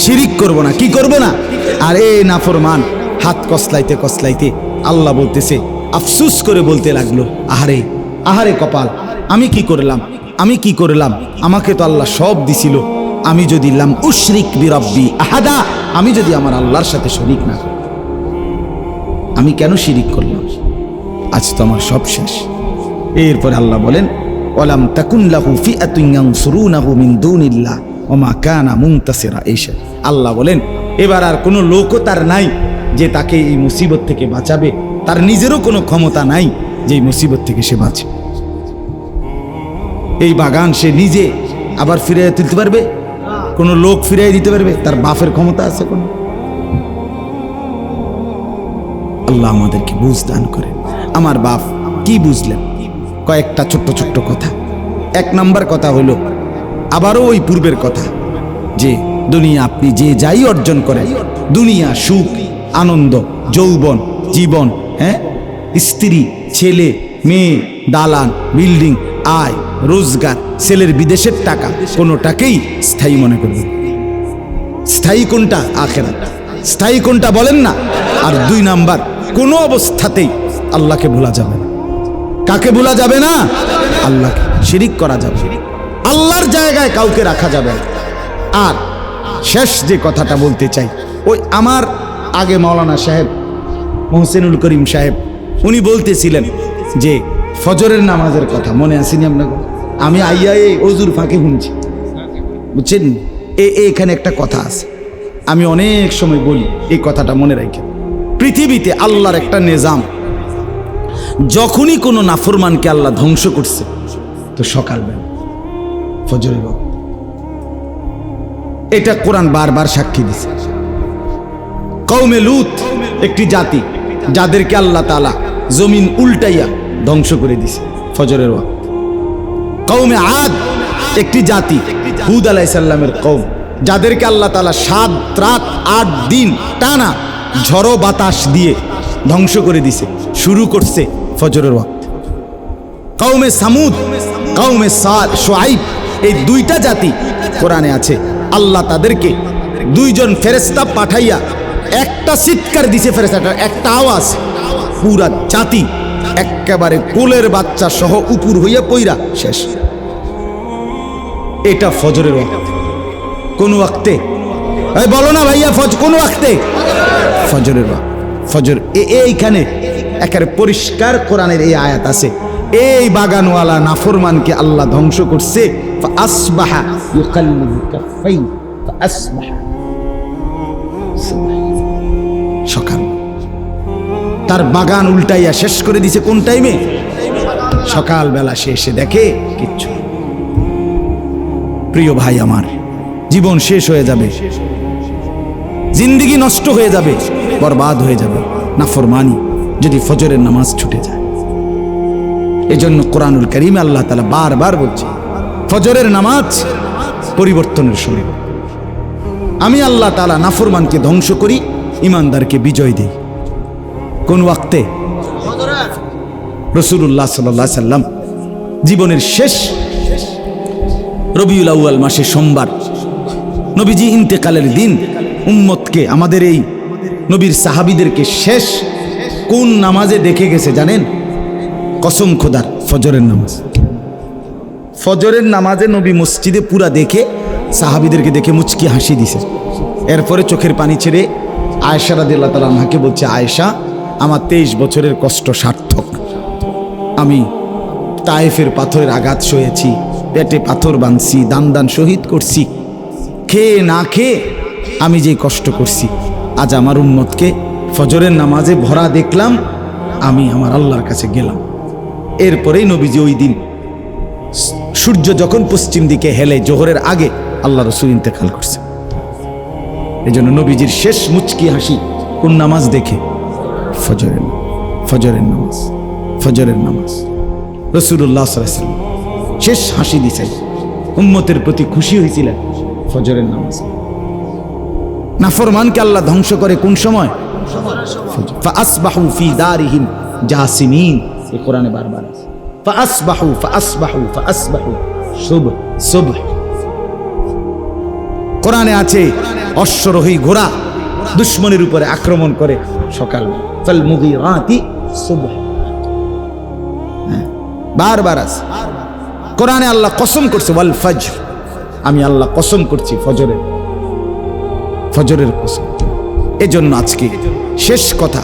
শিরিক করব না, কি করব না। আর এই নাফরমান হাত কসলাইতে কসলাইতে আল্লাহ বলতেছে, আফসুস করে বলতে লাগলো, আহারে আহারে কপাল, আমি কি করলাম, আমি কি করলাম, আমাকে তো আল্লাহ সব দিছিল, আমি যদি লাম উশরিক বিরাব্বি আহাদা, আমি যদি আমার আল্লাহর সাথে শরীক না, আমি কেন শিরিক করলাম, আজ তো আমার সব শেষ। এরপরে আল্লাহ বলেন, ওয়ালাম তাকুন লাহু ফিআতুন ইয়ানসুরুনাহু মিন দুনিল্লাহ ওয়া মা কানা মুনতাসিরা। এইসব আল্লাহ বলেন, এবার আর কোনো লোকও তার নাই যে তাকে এই মুসিবত থেকে বাঁচাবে, তার নিজেরও কোনো ক্ষমতা নাই যে এই মুসিবত থেকে সে বাঁচে। এই বাগান সে নিজে আবার ফিরিয়ে তুলতে পারবে? কোনো লোক ফিরিয়ে দিতে পারবে? তার বাপের ক্ষমতা আছে কোনো? আল্লাহ আমাদেরকে বুঝ দান করেন। আমার বাপ কি বুঝলেন? কয়েকটা ছোট্ট ছোট্ট কথা। এক নাম্বার কথা হলো আবারও ওই পূর্বের কথা, যে দুনিয়া আপনি যে যাই অর্জন করেন, দুনিয়া সুখ, আনন্দ, যৌবন, জীবন, হ্যাঁ, স্ত্রী, ছেলে, মেয়ে, দালান, বিল্ডিং, আয়, রোজগার, ছেলের বিদেশের টাকা, কোনোটাকেই স্থায়ী মনে করবেন। স্থায়ী কোনটা? আখিরাত। স্থায়ী কোনটা বলেন না? আর দুই নাম্বার, কোনো অবস্থাতেই আল্লাহকে ভোলা যাবে না। কাকে ভোলা যাবে না? আল্লাহকে। শিরিক করা যাবে, আল্লাহর জায়গায় কাউকে রাখা যাবে না। আর শেষ যে কথাটা বলতে চাই, ওই আমার আগে মাওলানা সাহেব মোহসেনুল করিম সাহেব উনি বলতেছিলেন যে ফজরের নামাজের কথা, মনে আসেনি আপনার? আমি আইয়া এই অজুর ফাঁকে শুনছি, বুঝছেন? এখানে একটা কথা আছে, আমি অনেক সময় বলি, এই কথাটা মনে রাখি। পৃথিবীতে আল্লাহর একটা নিজাম, যখনই কোনো নাফরমানকে আল্লাহ ধ্বংস করছে তো সকালবেলা ফজরের ওয়াক্ত। এটা কোরআন বারবার সাক্ষী দিছে। কওমে লূত একটি জাতি, যাদেরকে আল্লাহ তাআলা জমিন উল্টাইয়া ধ্বংস করে দিছে ফজরের ওয়াক্ত। কওমে আদ একটি জাতি, হুদ আলাইহিস সালামের কওম, যাদেরকে আল্লাহ তাআলা 7 রাত 8 দিন টানা ঝড়ো বাতাস দিয়ে ধ্বংস করে দিছে, শুরু করছে ফজরের ওয়াক্ত। কওমে সামুদ, কওমে শুআইব, এই দুইটা জাতি কোরআনে আছে, আল্লাহ তাদেরকে 2 জন ফেরেশতা পাঠাইয়া একটা চিৎকার দিছে, ফেরেশতাটার একটা আওয়াজ, পুরা জাতি একেবারে কোলের বাচ্চা সহ উপর হইয়া পইরা শেষ। এটা ফজরের ওয়াক্ত। কোন ওয়াক্তে? এই বলো না ভাইয়া, কোন ওয়াক্তে? ফজরের ওয়াক্ত। ফজর এইখানে একেবারে পরিষ্কার কোরআনের এই আয়াত আছে, এই বাগানওয়ালা নাফরমানকে আল্লাহ ধ্বংস করছে। ফাআসবাহা ইউকাল্লিবু কাফাই ফাআসবাহা, সকাল, তার বাগান উল্টাইয়া শেষ করে দিছে। কোন টাইমে? সকালবেলা। সে এসে দেখে কিচ্ছু। প্রিয় ভাই আমার, জীবন শেষ হয়ে যাবে, জিন্দেগি নষ্ট হয়ে যাবে, বরবাদ হয়ে যাবে নাফরমানি যদি ফজরের নামাজ ছুটে যায়। এজন্য কোরআনুল কারীমে আল্লাহ তাআলা বারবার বলছে, ফজরের নামাজ পরিবর্তনের সময়। আমি আল্লাহ তাআলা নাফরমানকে ধ্বংস করি, ইমানদারকে বিজয় দেই। কোন ওয়াক্তে? রাসূলুল্লাহ সাল্লাল্লাহু আলাইহি সাল্লাম জীবনের শেষ রবিউল আউয়াল মাসে সোমবার, নবীজি ইন্তেকালের দিন উম্মতকে, আমাদের এই নবীর সাহাবীদেরকে শেষ কোন নামাজে দেখে গেছে জানেন? কসম খোদার, ফজরের নামাজ। ফজরের নামাজে নবী মসজিদে পুরা দেখে সাহাবীদেরকে দেখে মুচকি হাসি দিছে। এরপরে চোখের পানি ছেড়ে আয়েশা রাদিয়াল্লাহু তাআলা আনহাকে বলছে, আয়েশা, আমার 23 বছরের কষ্ট সার্থক। আমি তায়েফের পাথরের আঘাত সয়েছি, পেটে পাথর বাঁধছি, দান দান শহীদ করছি, খেয়ে না খেয়ে আমি যে কষ্ট করছি, আজ আমার উম্মতকে ফজরের নামাজে ভরা দেখলাম, আমি আমার আল্লাহর কাছে গেলাম। এরপরেই নবীজি ওই দিন সূর্য যখন পশ্চিম দিকে হেলে, জোহরের আগে আল্লাহ রাসূল ইন্তেকাল করছে। এজন্য নবীজির শেষ মুচকি হাসি কোন নামাজ দেখে? ফজরের নামাজ। ফজরের নামাজ রাসূলুল্লাহ সাল্লাল্লাহু আলাইহি ওয়াসাল্লাম শেষ হাসি দিয়েছেন, উম্মতের প্রতি খুশি হয়েছিলেন ফজরের নামাজ। নাফরমানকে আল্লাহ ধ্বংস করে কোন সময়? ফাআসবাহু ফি দারিহিম জাসিমিন, এই কোরআনে বারবার আছে। ফাআসবাহু ফাআসবাহু ফাআসবাহু, সুবহ। কোরআনে আছে অশ্বরোহী ঘোড়া দুশমনের উপরে আক্রমণ করে সকাল, ফাল মুগীরাতি সুবহ, বারবার আছে কোরআনে। আল্লাহ কসম করছে, ওয়াল ফজর, আমি আল্লাহ কসম করছি ফজরের কসম। এজন্য আজকে শেষ কথা,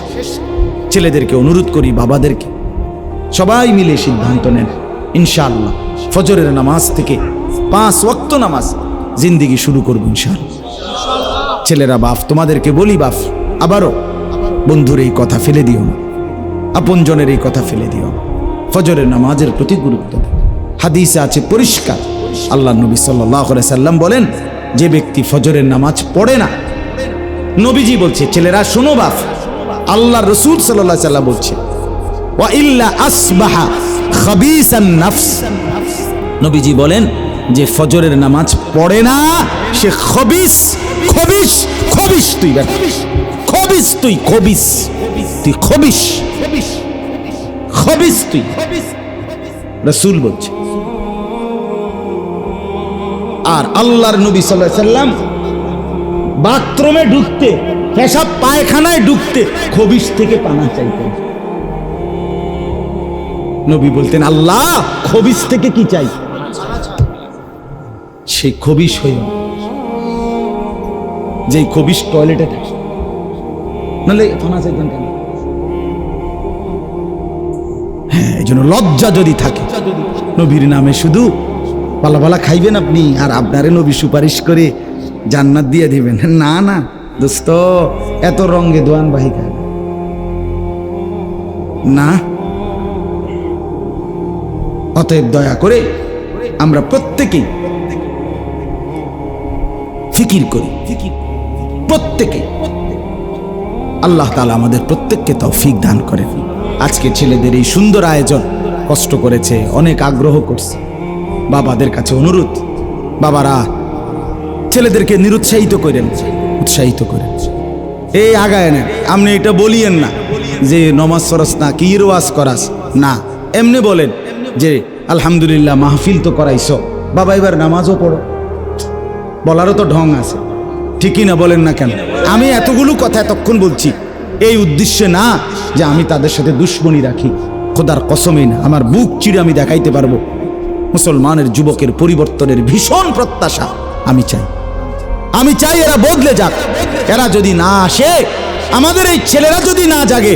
ছেলেদেরকে অনুরোধ করি, বাবাদেরকে, সবাই মিলে সিদ্ধান্ত নেন, ইনশাআল্লাহ ফজরের নামাজ থেকে 5 ওয়াক্ত নামাজ জিন্দেগি শুরু করব ইনশাআল্লাহ। ছেলেরা, বাপ, তোমাদেরকে বলি, বাপ, আবারও বন্ধুর এই কথা ফেলে দিও না, আপনজনের এই কথা ফেলে দিও না, ফজরের নামাজের প্রতি গুরুত্ব দাও। হাদিসে আছে পরিষ্কার, আল্লাহ নবী সাল্লাল্লাহু আলাইহি সাল্লাম বলেন, যে ব্যক্তি ফজরের নামাজ পড়ে না, নবীজি বলছে, ছেলেরা শোনো বাপ, আল্লাহ রাসূল সাল্লাল্লাহু আলাইহি সাল্লাম বলছে, ওয়া ইল্লা আসবাহা খাবিসান নাফস, নবীজি বলেন যে ফজরের নামাজ পড়ে না সে খবিস, খবিস, খবিস, তুই বেটা খবিস, তুই খবিস, তুই খবিস, খবিস, তুই রাসূল বলছে। আর আল্লাহর নবী সাল্লাল্লাহু আলাইহি সাল্লাম বাথরুমে ঢুকতে, পেশাব পায়খানায় ঢুকতে খবিস থেকে পানা চাইতেন। নবী বলতেন, আল্লাহ খবিস থেকে কি চাই? সেই খবিস হইল, যে খবিস টয়লেটে থাকে, নাহলে পানা চাইতেন কেন? হ্যাঁ, এই জন্য লজ্জা যদি থাকে, নবীর নামে শুধু পালা পালা খাইবেন আপনি, আর আপনারে নবী সুপারিশ করে জান্নাত দিয়ে দিবেন, না না দোস্ত, এত রঙে দোয়ান বাহি খায় না। অতএব দয়া করে আমরা প্রত্যেকেই ফিকির করি, প্রত্যেকে, আল্লাহ তাআলা আমাদের প্রত্যেককে তৌফিক দান করেন। আজকে ছেলেদের এই সুন্দর আয়োজন, কষ্ট করেছে, অনেক আগ্রহ করছে, বাবাদের কাছে অনুরোধ, বাবারা ছেলেদেরকে নিরুৎসাহিত করেন, উৎসাহিত করেন, এই আগায় না, আপনি এটা বলিয়েন না যে নমাজ ফরজ না, কি ওয়াজ করাস না, এমনি বলেন যে আলহামদুলিল্লাহ মাহফিল তো করাইছো, বাবা এবার নামাজও পড়ো, বলারও তো ঢং আছে, ঠিকই না? বলেন না কেন? আমি এতগুলো কথা এতক্ষণ বলছি এই উদ্দেশ্যে না যে আমি তাদের সাথে দুশ্মনী রাখি, খোদার কসমেই না, আমার বুক চিড়ে আমি দেখাইতে পারবো মুসলমানের যুবকের পরিবর্তনের ভীষণ প্রত্যাশা আমি চাই এরা বদলে যাক। এরা যদি না আসে, আমাদের এই ছেলেরা যদি না জাগে,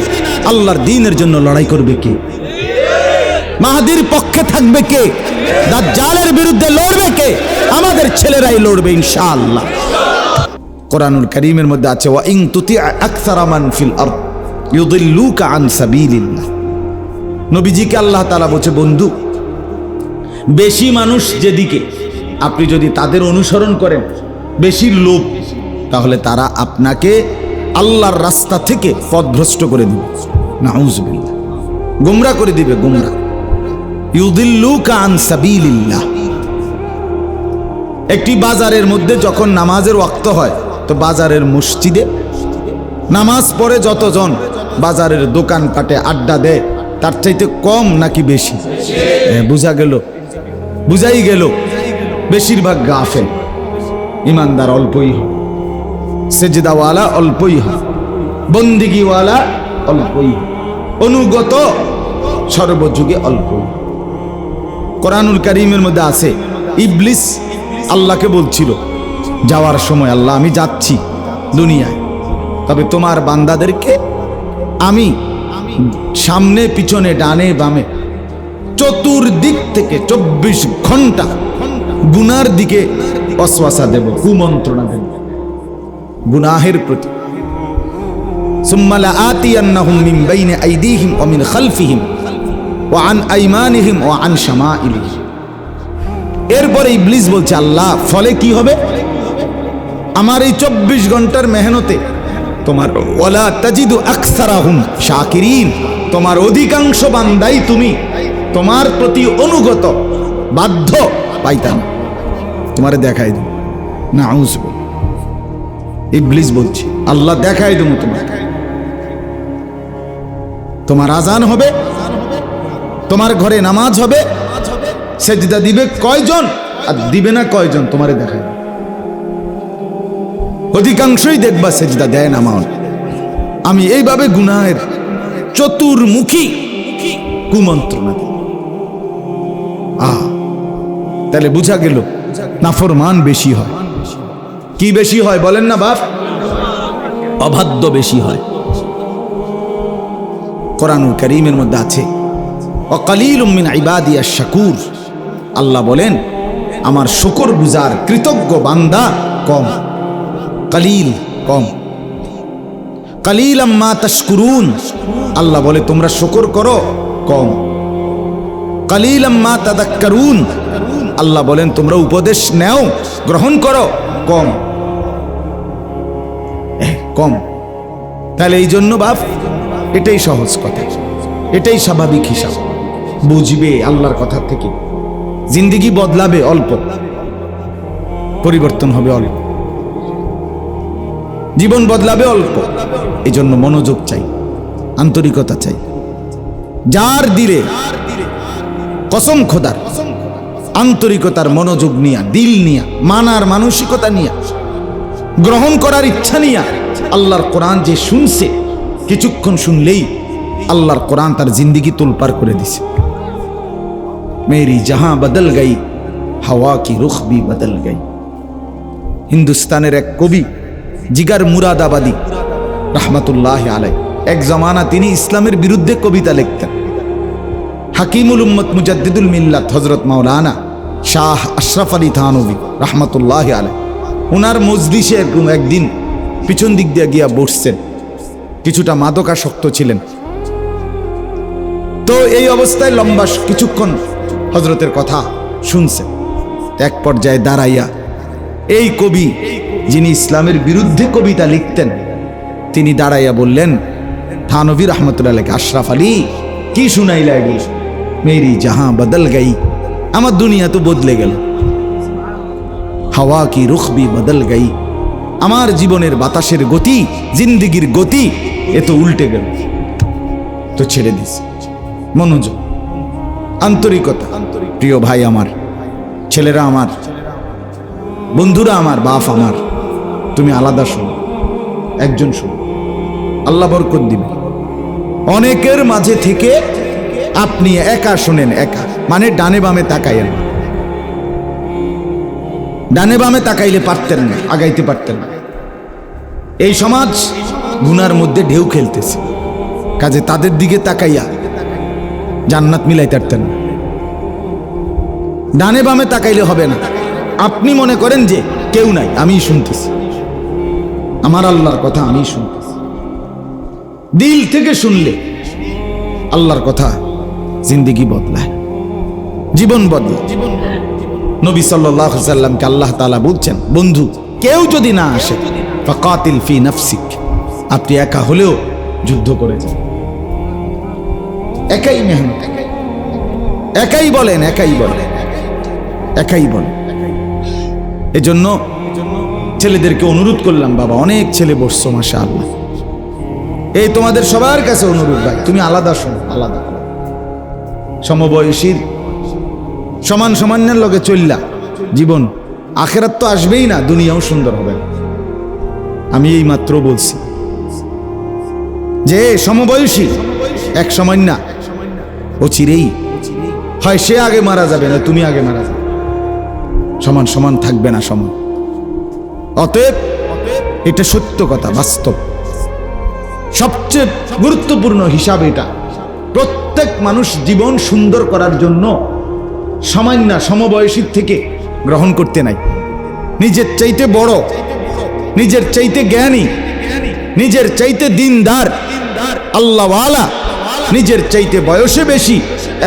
আল্লাহর দ্বীনের জন্য লড়াই করবে কে? মাহদির পক্ষে থাকবে কে? দাজ্জালের বিরুদ্ধে লড়বে কে? আমাদের ছেলেরাই লড়বে ইনশাআল্লাহ। কোরআনুল কারীমের মধ্যে আছে, ওয়া ইন তুতি আকসারা মান ফিল আরদ ইউদিল্লুকা আন সাবিলিল্লাহ। নবীজিকে আল্লাহ তাআলা বলছে, বন্ধু, বেশি মানুষ যেদিকে, আপনি যদি তাদের অনুসরণ করেন, বেশি লোভ, তাহলে তারা আপনাকে আল্লাহর রাস্তা থেকে পথভ্রষ্ট করে দিবে, নাউযুবিল্লাহ, গোমরাহ করে দিবে, গোমরাহ। ইউদিল্লুকা আন সাবিলিল্লাহ। একটি বাজারের মধ্যে যখন নামাজের ওয়াক্ত হয়, তো বাজারের মসজিদে নামাজ পড়ে যতজন বাজারের দোকানপাটে আড্ডা দেয়, তার চাইতে কম নাকি বেশি? বুঝাই গেল বেশিরভাগ গাফেল, ইমানদার অল্পই হয়, সেজদাওয়ালা অল্পই হয়, বন্দিগিওয়ালা অল্পই হয়, অনুগত সর্বযুগে অল্পই। কোরআনুল কারীমের মধ্যে আছে, ইবলিস আল্লাহকে বলছিল যাওয়ার সময়, আল্লাহ আমি যাচ্ছি দুনিয়ায়, তবে তোমার বান্দাদেরকে আমি সামনে পিছনে ডানে বামে চতুর্দিক থেকে 24 ঘন্টা গুনার দিকে ওয়াসওয়াসা দেব, কুমন্ত্রণা দেব গুনাহের প্রতি। সুম্মা লাআতিয়ান্নাহুম মিন বাইনি আইদিহিম ওয়া মিন খালফিহিম ওয়া আন আইমানিহিম ওয়া আন শামাইলিহিম। এরপরে ইবলিস বলছে, আল্লাহ ফলে কি হবে? আমার এই 24 ঘন্টার মেহনতে তোমার ওয়ালা তাজিদু আকসারাহুম শাকিরিন, তোমার অধিকাংশ বান্দাই তুমি তোমার প্রতি অনুগত বাধ্য পাইতাম, তোমারে দেখাই দেব। নাউযুবিল্লাহ। ইবলিস বলছে, আল্লাহ দেখাই দেব তোমাকে, তোমার আজান হবে, তোমার ঘরে নামাজ হবে, সেজদা দিবে কয়জন আর দিবে না কয়জন, তোমারে দেখাই দেব। অধিকাংশই দেখবা সেজদা দেয় না, নামাজ। আমি এইভাবে গুনাহের চতুর্মুখী কুমন্ত্রণা দিই। তাহলে বুঝা গেল নাফরমান বেশি হয়। কি বেশি হয় বলেন না বাপ? অবাধ্য বেশি হয়। কোরআনুল কারীমের মধ্যে আছে, ওয়াকালিলুম মিন ইবাদিয়াশ শাকুর, আল্লাহ বলেন আমার শুকর গুজার কৃতজ্ঞ বান্দা কম, কালিল কম। কালিলাম মা তাশকুরুন, আল্লাহ বলে তোমরা শুকর করো কম। কালিলাম মা তাদাক্কারুন, আল্লাহ বলেন তোমরা উপদেশ নাও, গ্রহণ করো, কম কম। তাহলে এই জন্য বাপ, এটাই সহজ কথা, এটাই স্বাভাবিক হিসাব। বুঝবে আল্লাহর কথা থেকে, জিন্দেগি বদলাবে অল্প, পরিবর্তন হবে অল্প, জীবন বদলাবে অল্প। এই জন্য মনোযোগ চাই, আন্তরিকতা চাই। যার দিলে কসম খোদার আন্তরিকতার মনোযোগ নিয়া, দিল নিয়া, মানার মানসিকতা নিয়া, গ্রহণ করার ইচ্ছা নিয়া আল্লাহর কোরআন যে শুনছে, কিছুক্ষণ শুনলেই আল্লাহর কোরআন তার জিন্দিগি তোলপাড় করে দিছে। মেরি জাহাঁ বদল গই, হাওয়া কি রুখ ভি বদল গই। হিন্দুস্তানের এক কবি জিগার মুরাদাবাদী রহমতুল্লাহ আলাই, এক জমানা তিনি ইসলামের বিরুদ্ধে কবিতা লিখতেন। হাকিমুল উম্মত মুজাদ্দিদুল মিল্লাত হযরত মাওলানা শাহ আশরাফ আলী থানভী রহমতুল্লাহ আলাই, ওনার মজলিসে একদিন পিছন দিক দিয়ে গিয়া বসছেন, কিছুটা মাদকাসক্ত ছিলেন। তো এই অবস্থায় লম্বা কিছুক্ষণ হযরতের কথা শুনছেন। এক পর্যায়ে দাঁড়াইয়া এই কবি, যিনি ইসলামের বিরুদ্ধে কবিতা লিখতেন, তিনি দাঁড়াইয়া বললেন থানভী রহমতুল্লাহ, আশরাফ আলী কি শুনাইলা এগুলো? মেরি জাহাঁ বদল গই, আমার দুনিয়া তো বদলে গেল। হাওয়া কি রুখ ভি বদল গই, আমার জীবনের বাতাসের গতি, জিন্দিগির গতি এ তো উল্টে গেল। তো ছেড়ে দিস, মনোযোগ, আন্তরিকতা। প্রিয় ভাই আমার, ছেলেরা আমার, বন্ধুরা আমার, বাপ আমার, তুমি আলাদা শোনো, একজন শোনো, আল্লাহ বরকত দিবে। অনেকের মাঝে থেকে আপনি একা শোনেন, একা মানে ডানে বামে তাকাইয়েন। ডানে বামে তাকাইলে পারতেন না, আগাইতে পারতেন না। এই সমাজ গুনার মধ্যে ঢেউ খেলতেছে, কাজে তাদের দিকে তাকাইয়া জান্নাত মিলাইতে পারতেন না। ডানে বামে তাকাইলে হবে না। আপনি মনে করেন যে কেউ নাই, আমি শুনতেছি, আমার আল্লাহর কথা আমি শুনতেছি। দিল থেকে শুনলে আল্লাহর কথা জিন্দেগি বদলায়, জীবন বদলায়। নবী সাল্লাল্লাহু আলাইহি ওয়াসাল্লামকে আল্লাহ তাআলা বলছেন, বন্ধু কেউ যদি না আসে, ফাকাতিল ফি নাফসিক, আপনি একা হলেও যুদ্ধ করে যান, একাই মেহনত, একাই বলেন, একাই বলেন, একাই বলেন। এজন্য ছেলেদেরকে অনুরোধ করলাম, বাবা অনেক ছেলে বসছো মাশাআল্লাহ, এই তোমাদের সবার কাছে অনুরোধ, ভাই তুমি আলাদা শোনো, আলাদা। সমবয়সীর সমান সমানের লগে চললা জীবন, আখেরাত তো আসবেই না, দুনিয়াও সুন্দর হবে না। আমি এই মাত্র বলছি যে সমবয়সী এক সময় না, ও চিরেই হয় সে আগে মারা যাবে না তুমি আগে মারা যাবে, সমান সমান থাকবে না সময়। অতএব এটা সত্য কথা, বাস্তব। সবচেয়ে গুরুত্বপূর্ণ হিসাব এটা, প্রত্যেক মানুষ জীবন সুন্দর করার জন্য সামান্য সমবয়সীর থেকে গ্রহণ করতে নাই। নিজের চাইতে বড়, নিজের চাইতে জ্ঞানী, নিজের চাইতে দিনদার, আল্লাহওয়ালা, নিজের চাইতে বয়সে বেশি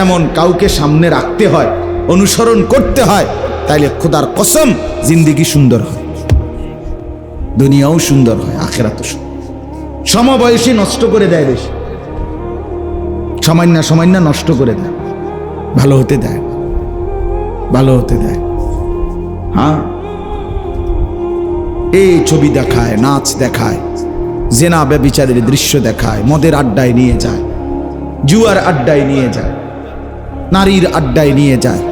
এমন কাউকে সামনে রাখতে হয়, অনুসরণ করতে হয়। তাইলে খোদার কসম জিন্দেগি সুন্দর হয়, দুনিয়াও সুন্দর হয়, আখেরাতও সুন্দর। সমবয়সী নষ্ট করে দেয় বেশি, সামান্য সামান্য নষ্ট করে দেয়, ভালো হতে দেয়, ভালো হতে দেয়। হ্যাঁ, এই ছবি দেখায়, নাচ দেখায়, জেনা ব্যভিচারের দৃশ্য দেখায়, মদের আড্ডায় নিয়ে যায়, জুয়ার আড্ডায় নিয়ে যায়, নারীর আড্ডায় নিয়ে যায়,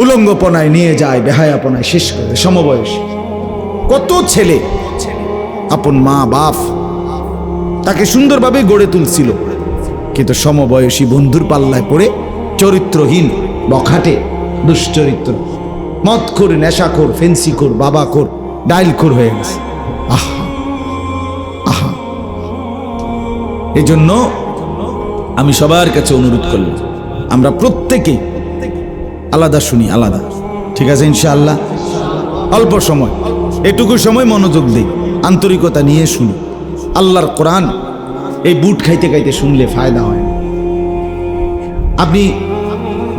উলঙ্গপনায় নিয়ে যায়, বেহায়াপনায় শেষ করে। সমবয়সী কত ছেলে আপন মা বাপ তাকে সুন্দরভাবে গড়ে তুলছিল, কিন্তু সমবয়সী বন্ধুর পাল্লায় পড়ে চরিত্রহীন, বখাটে, দুশ্চরিত্র, মদখোর, নেশাখোর, ফেন্সিখোর, বাবাখোর, ডাইলখোর হয়ে গেছে। আহা আহা, এজন্য আমি সবার কাছে অনুরোধ করলাম, আমরা প্রত্যেকেই আলাদা শুনি, আলাদা, ঠিক আছে ইনশাআল্লাহ। অল্প সময়, এটুকু সময় মনোযোগ দিই, আন্তরিকতা নিয়ে শুনি। আল্লাহর কোরআন এই বুট খাইতে খাইতে শুনলে ফায়দা হয় না, আপনি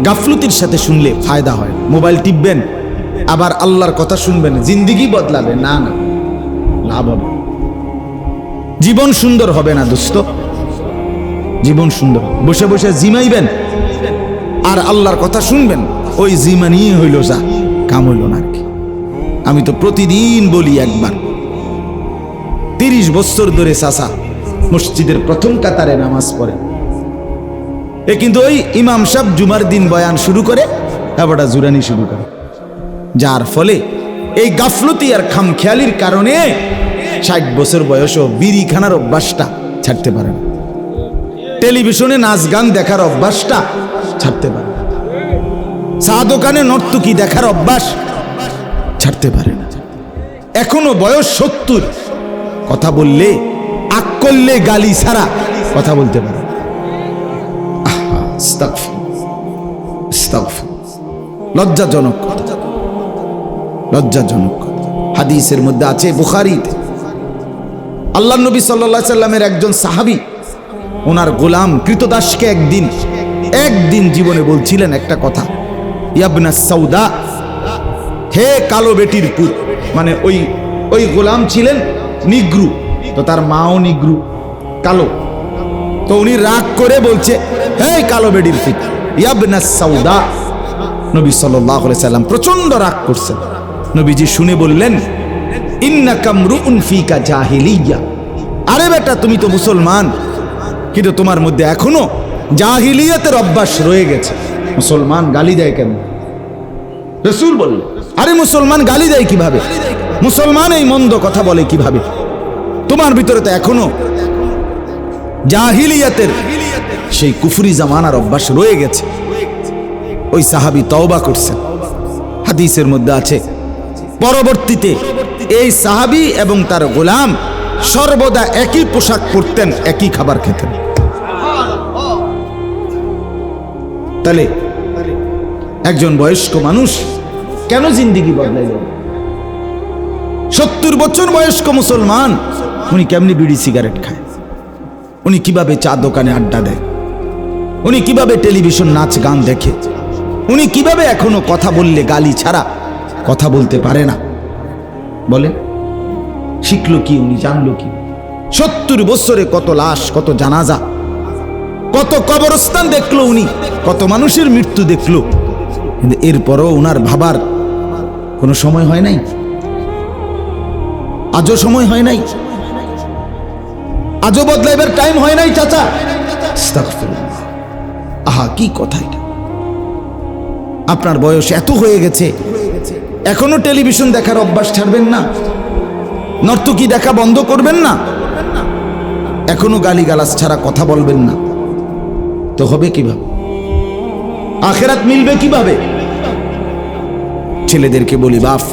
গাফলতির সাথে শুনলে ফায়দা হয়, মোবাইল টিপবেন আবার আল্লাহর কথা শুনবেন, জিন্দিগি বদলাবে না, না লাভ হবে, জীবন সুন্দর হবে না দোস্ত। জীবন সুন্দর বসে বসে জিমাইবেন আর আল্লাহর কথা শুনবেন, ওই জিমা নিয়ে হইল যা, কাম হইল না আর কি। আমি তো প্রতিদিন বলি, একবার 30 বছর ধরে চাচা মসজিদের প্রথম কাতারে নামাজ পড়ে, এ কিন্তু ওই ইমাম সাহেব জুমার দিন বয়ান শুরু করে এবারটা জুরানি শুরু করে, যার ফলে এই গাফলতি আর খামখেয়ালির কারণে 60 বছর বয়সও বিড়ি খানার অভ্যাসটা ছাড়তে পারে না, টেলিভিশনে নাচ গান দেখার অভ্যাসটা ছাড়তে পারে না, চা দোকানে নর্তকী দেখার অভ্যাস ছাড়তে পারে না। এখনো বয়স 70, কথা বললে আক করলে গালি ছাড়া কথা বলতে পারে। লজ্জাজনক কথা, লজ্জাজনক কথা। হাদিসের মধ্যে আছে, বুখারীতে, আল্লাহ নবী সাল্লাল্লাহু আলাইহি সাল্লামের একজন সাহাবী ওনার গোলাম কৃতদাসকে একদিন জীবনে বলছিলেন একটা কথা, ইয়াবনা সাউদা, হে কালো বেটির পুত, মানে ওই গোলাম ছিলেন নিগ্রু, তো তার মাও নিগ্রু কালো, তো উনি রাগ করে বলছে, হে কালো বেটির পুত, ইয়াবনা সাউদা। নবী সাল্লাল্লাহু আলাইহি সাল্লাম প্রচন্ড রাগ করছেন। নবীজি শুনে বললেন, ইন্নাকা মরউন ফিকা জাহিলিয়া, আরে বেটা তুমি তো মুসলমান, কিন্তু তোমার মধ্যে এখনো জাহিলিয়াতের অভ্যাস রয়ে গেছে। মুসলমান গালি দেয় কেন? রাসূল বললেন, আরে মুসলমান গালি দেয় কিভাবে, মুসলমান এই মন্দ কথা বলে কিভাবে? তোমার ভিতরে তো এখনো জাহিলিয়াতের সেই কুফরি জামানার অভ্যাস রয়ে গেছে। ওই সাহাবী তওবা করছেন। হাদিসের মধ্যে আছে, পরবর্তীতে এই সাহাবী এবং তার গোলাম সর্বদা একই পোশাক পরতেন, একই খাবার খেতেন। তাহলে একজন বয়স্ক মানুষ কেন জিন্দিগি বদলাইল? 70 বছর বয়স্ক মুসলমান, উনি কেমনি বিড়ি সিগারেট খায়, উনি কিভাবে চা দোকানে আড্ডা দেয়, উনি কিভাবে টেলিভিশন নাচ গান দেখে, উনি কিভাবে এখনো কথা বললে গালি ছাড়া কথা বলতে পারে না? বলেন, শিখলো কি, উনি জানলো কি? 70 বছরে কত লাশ, কত জানাজা, কত কবরস্থান দেখলো উনি, কত মানুষের মৃত্যু দেখলো, কিন্তু এরপরও উনার ভাবার কোনো সময় হয় নাই, আজও সময় হয় নাই, আজও বদলাইবার টাইম হয় নাই চাচা। আস্তাগফিরুল্লাহ, আহা কি কথা এটা! আপনার বয়স এত হয়ে গেছে, এখনো টেলিভিশন দেখার অভ্যাস ছাড়বেন না, নর্তকী দেখা বন্ধ করবেন না, এখনো গালিগালাজ ছাড়া কথা বলবেন না, তো হবে কিভাবে? আখিরাত মিলবে কিভাবে? ছেলেদেরকে বলি, বাপ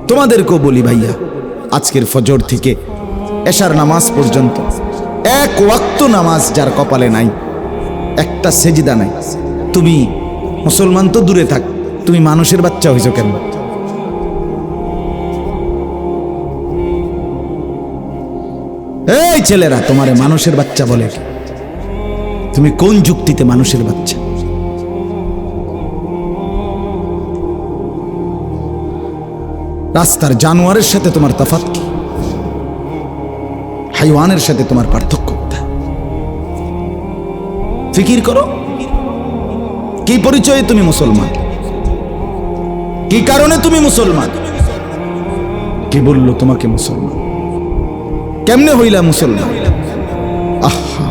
তোমাদেরকেও বলি, ভাইয়া আজকের ফজর থেকে এশার নামাজ পর্যন্ত এক ওয়াক্ত নামাজ যার কপালে নাই, একটা সেজদা নাই, তুমি মুসলমান তো দূরে থাক, তুমি মানুষের বাচ্চা হইছো কেন? এই ছেলেরা তোমারে মানুষের বাচ্চা বলে, তুমি কোন যুক্তিতে মানুষের বাচ্চা? রাস্তার জানোয়ারের সাথে তোমার তফাৎ কি? হাইওয়ানের সাথে তোমার পার্থক্য কোথায়? ফিকির করো, কি পরিচয়ে তুমি মুসলমান, কি কারণে তুমি মুসলমান, কে বললো তোমাকে মুসলমান, কেমনে হইলা মুসলমান? আহা,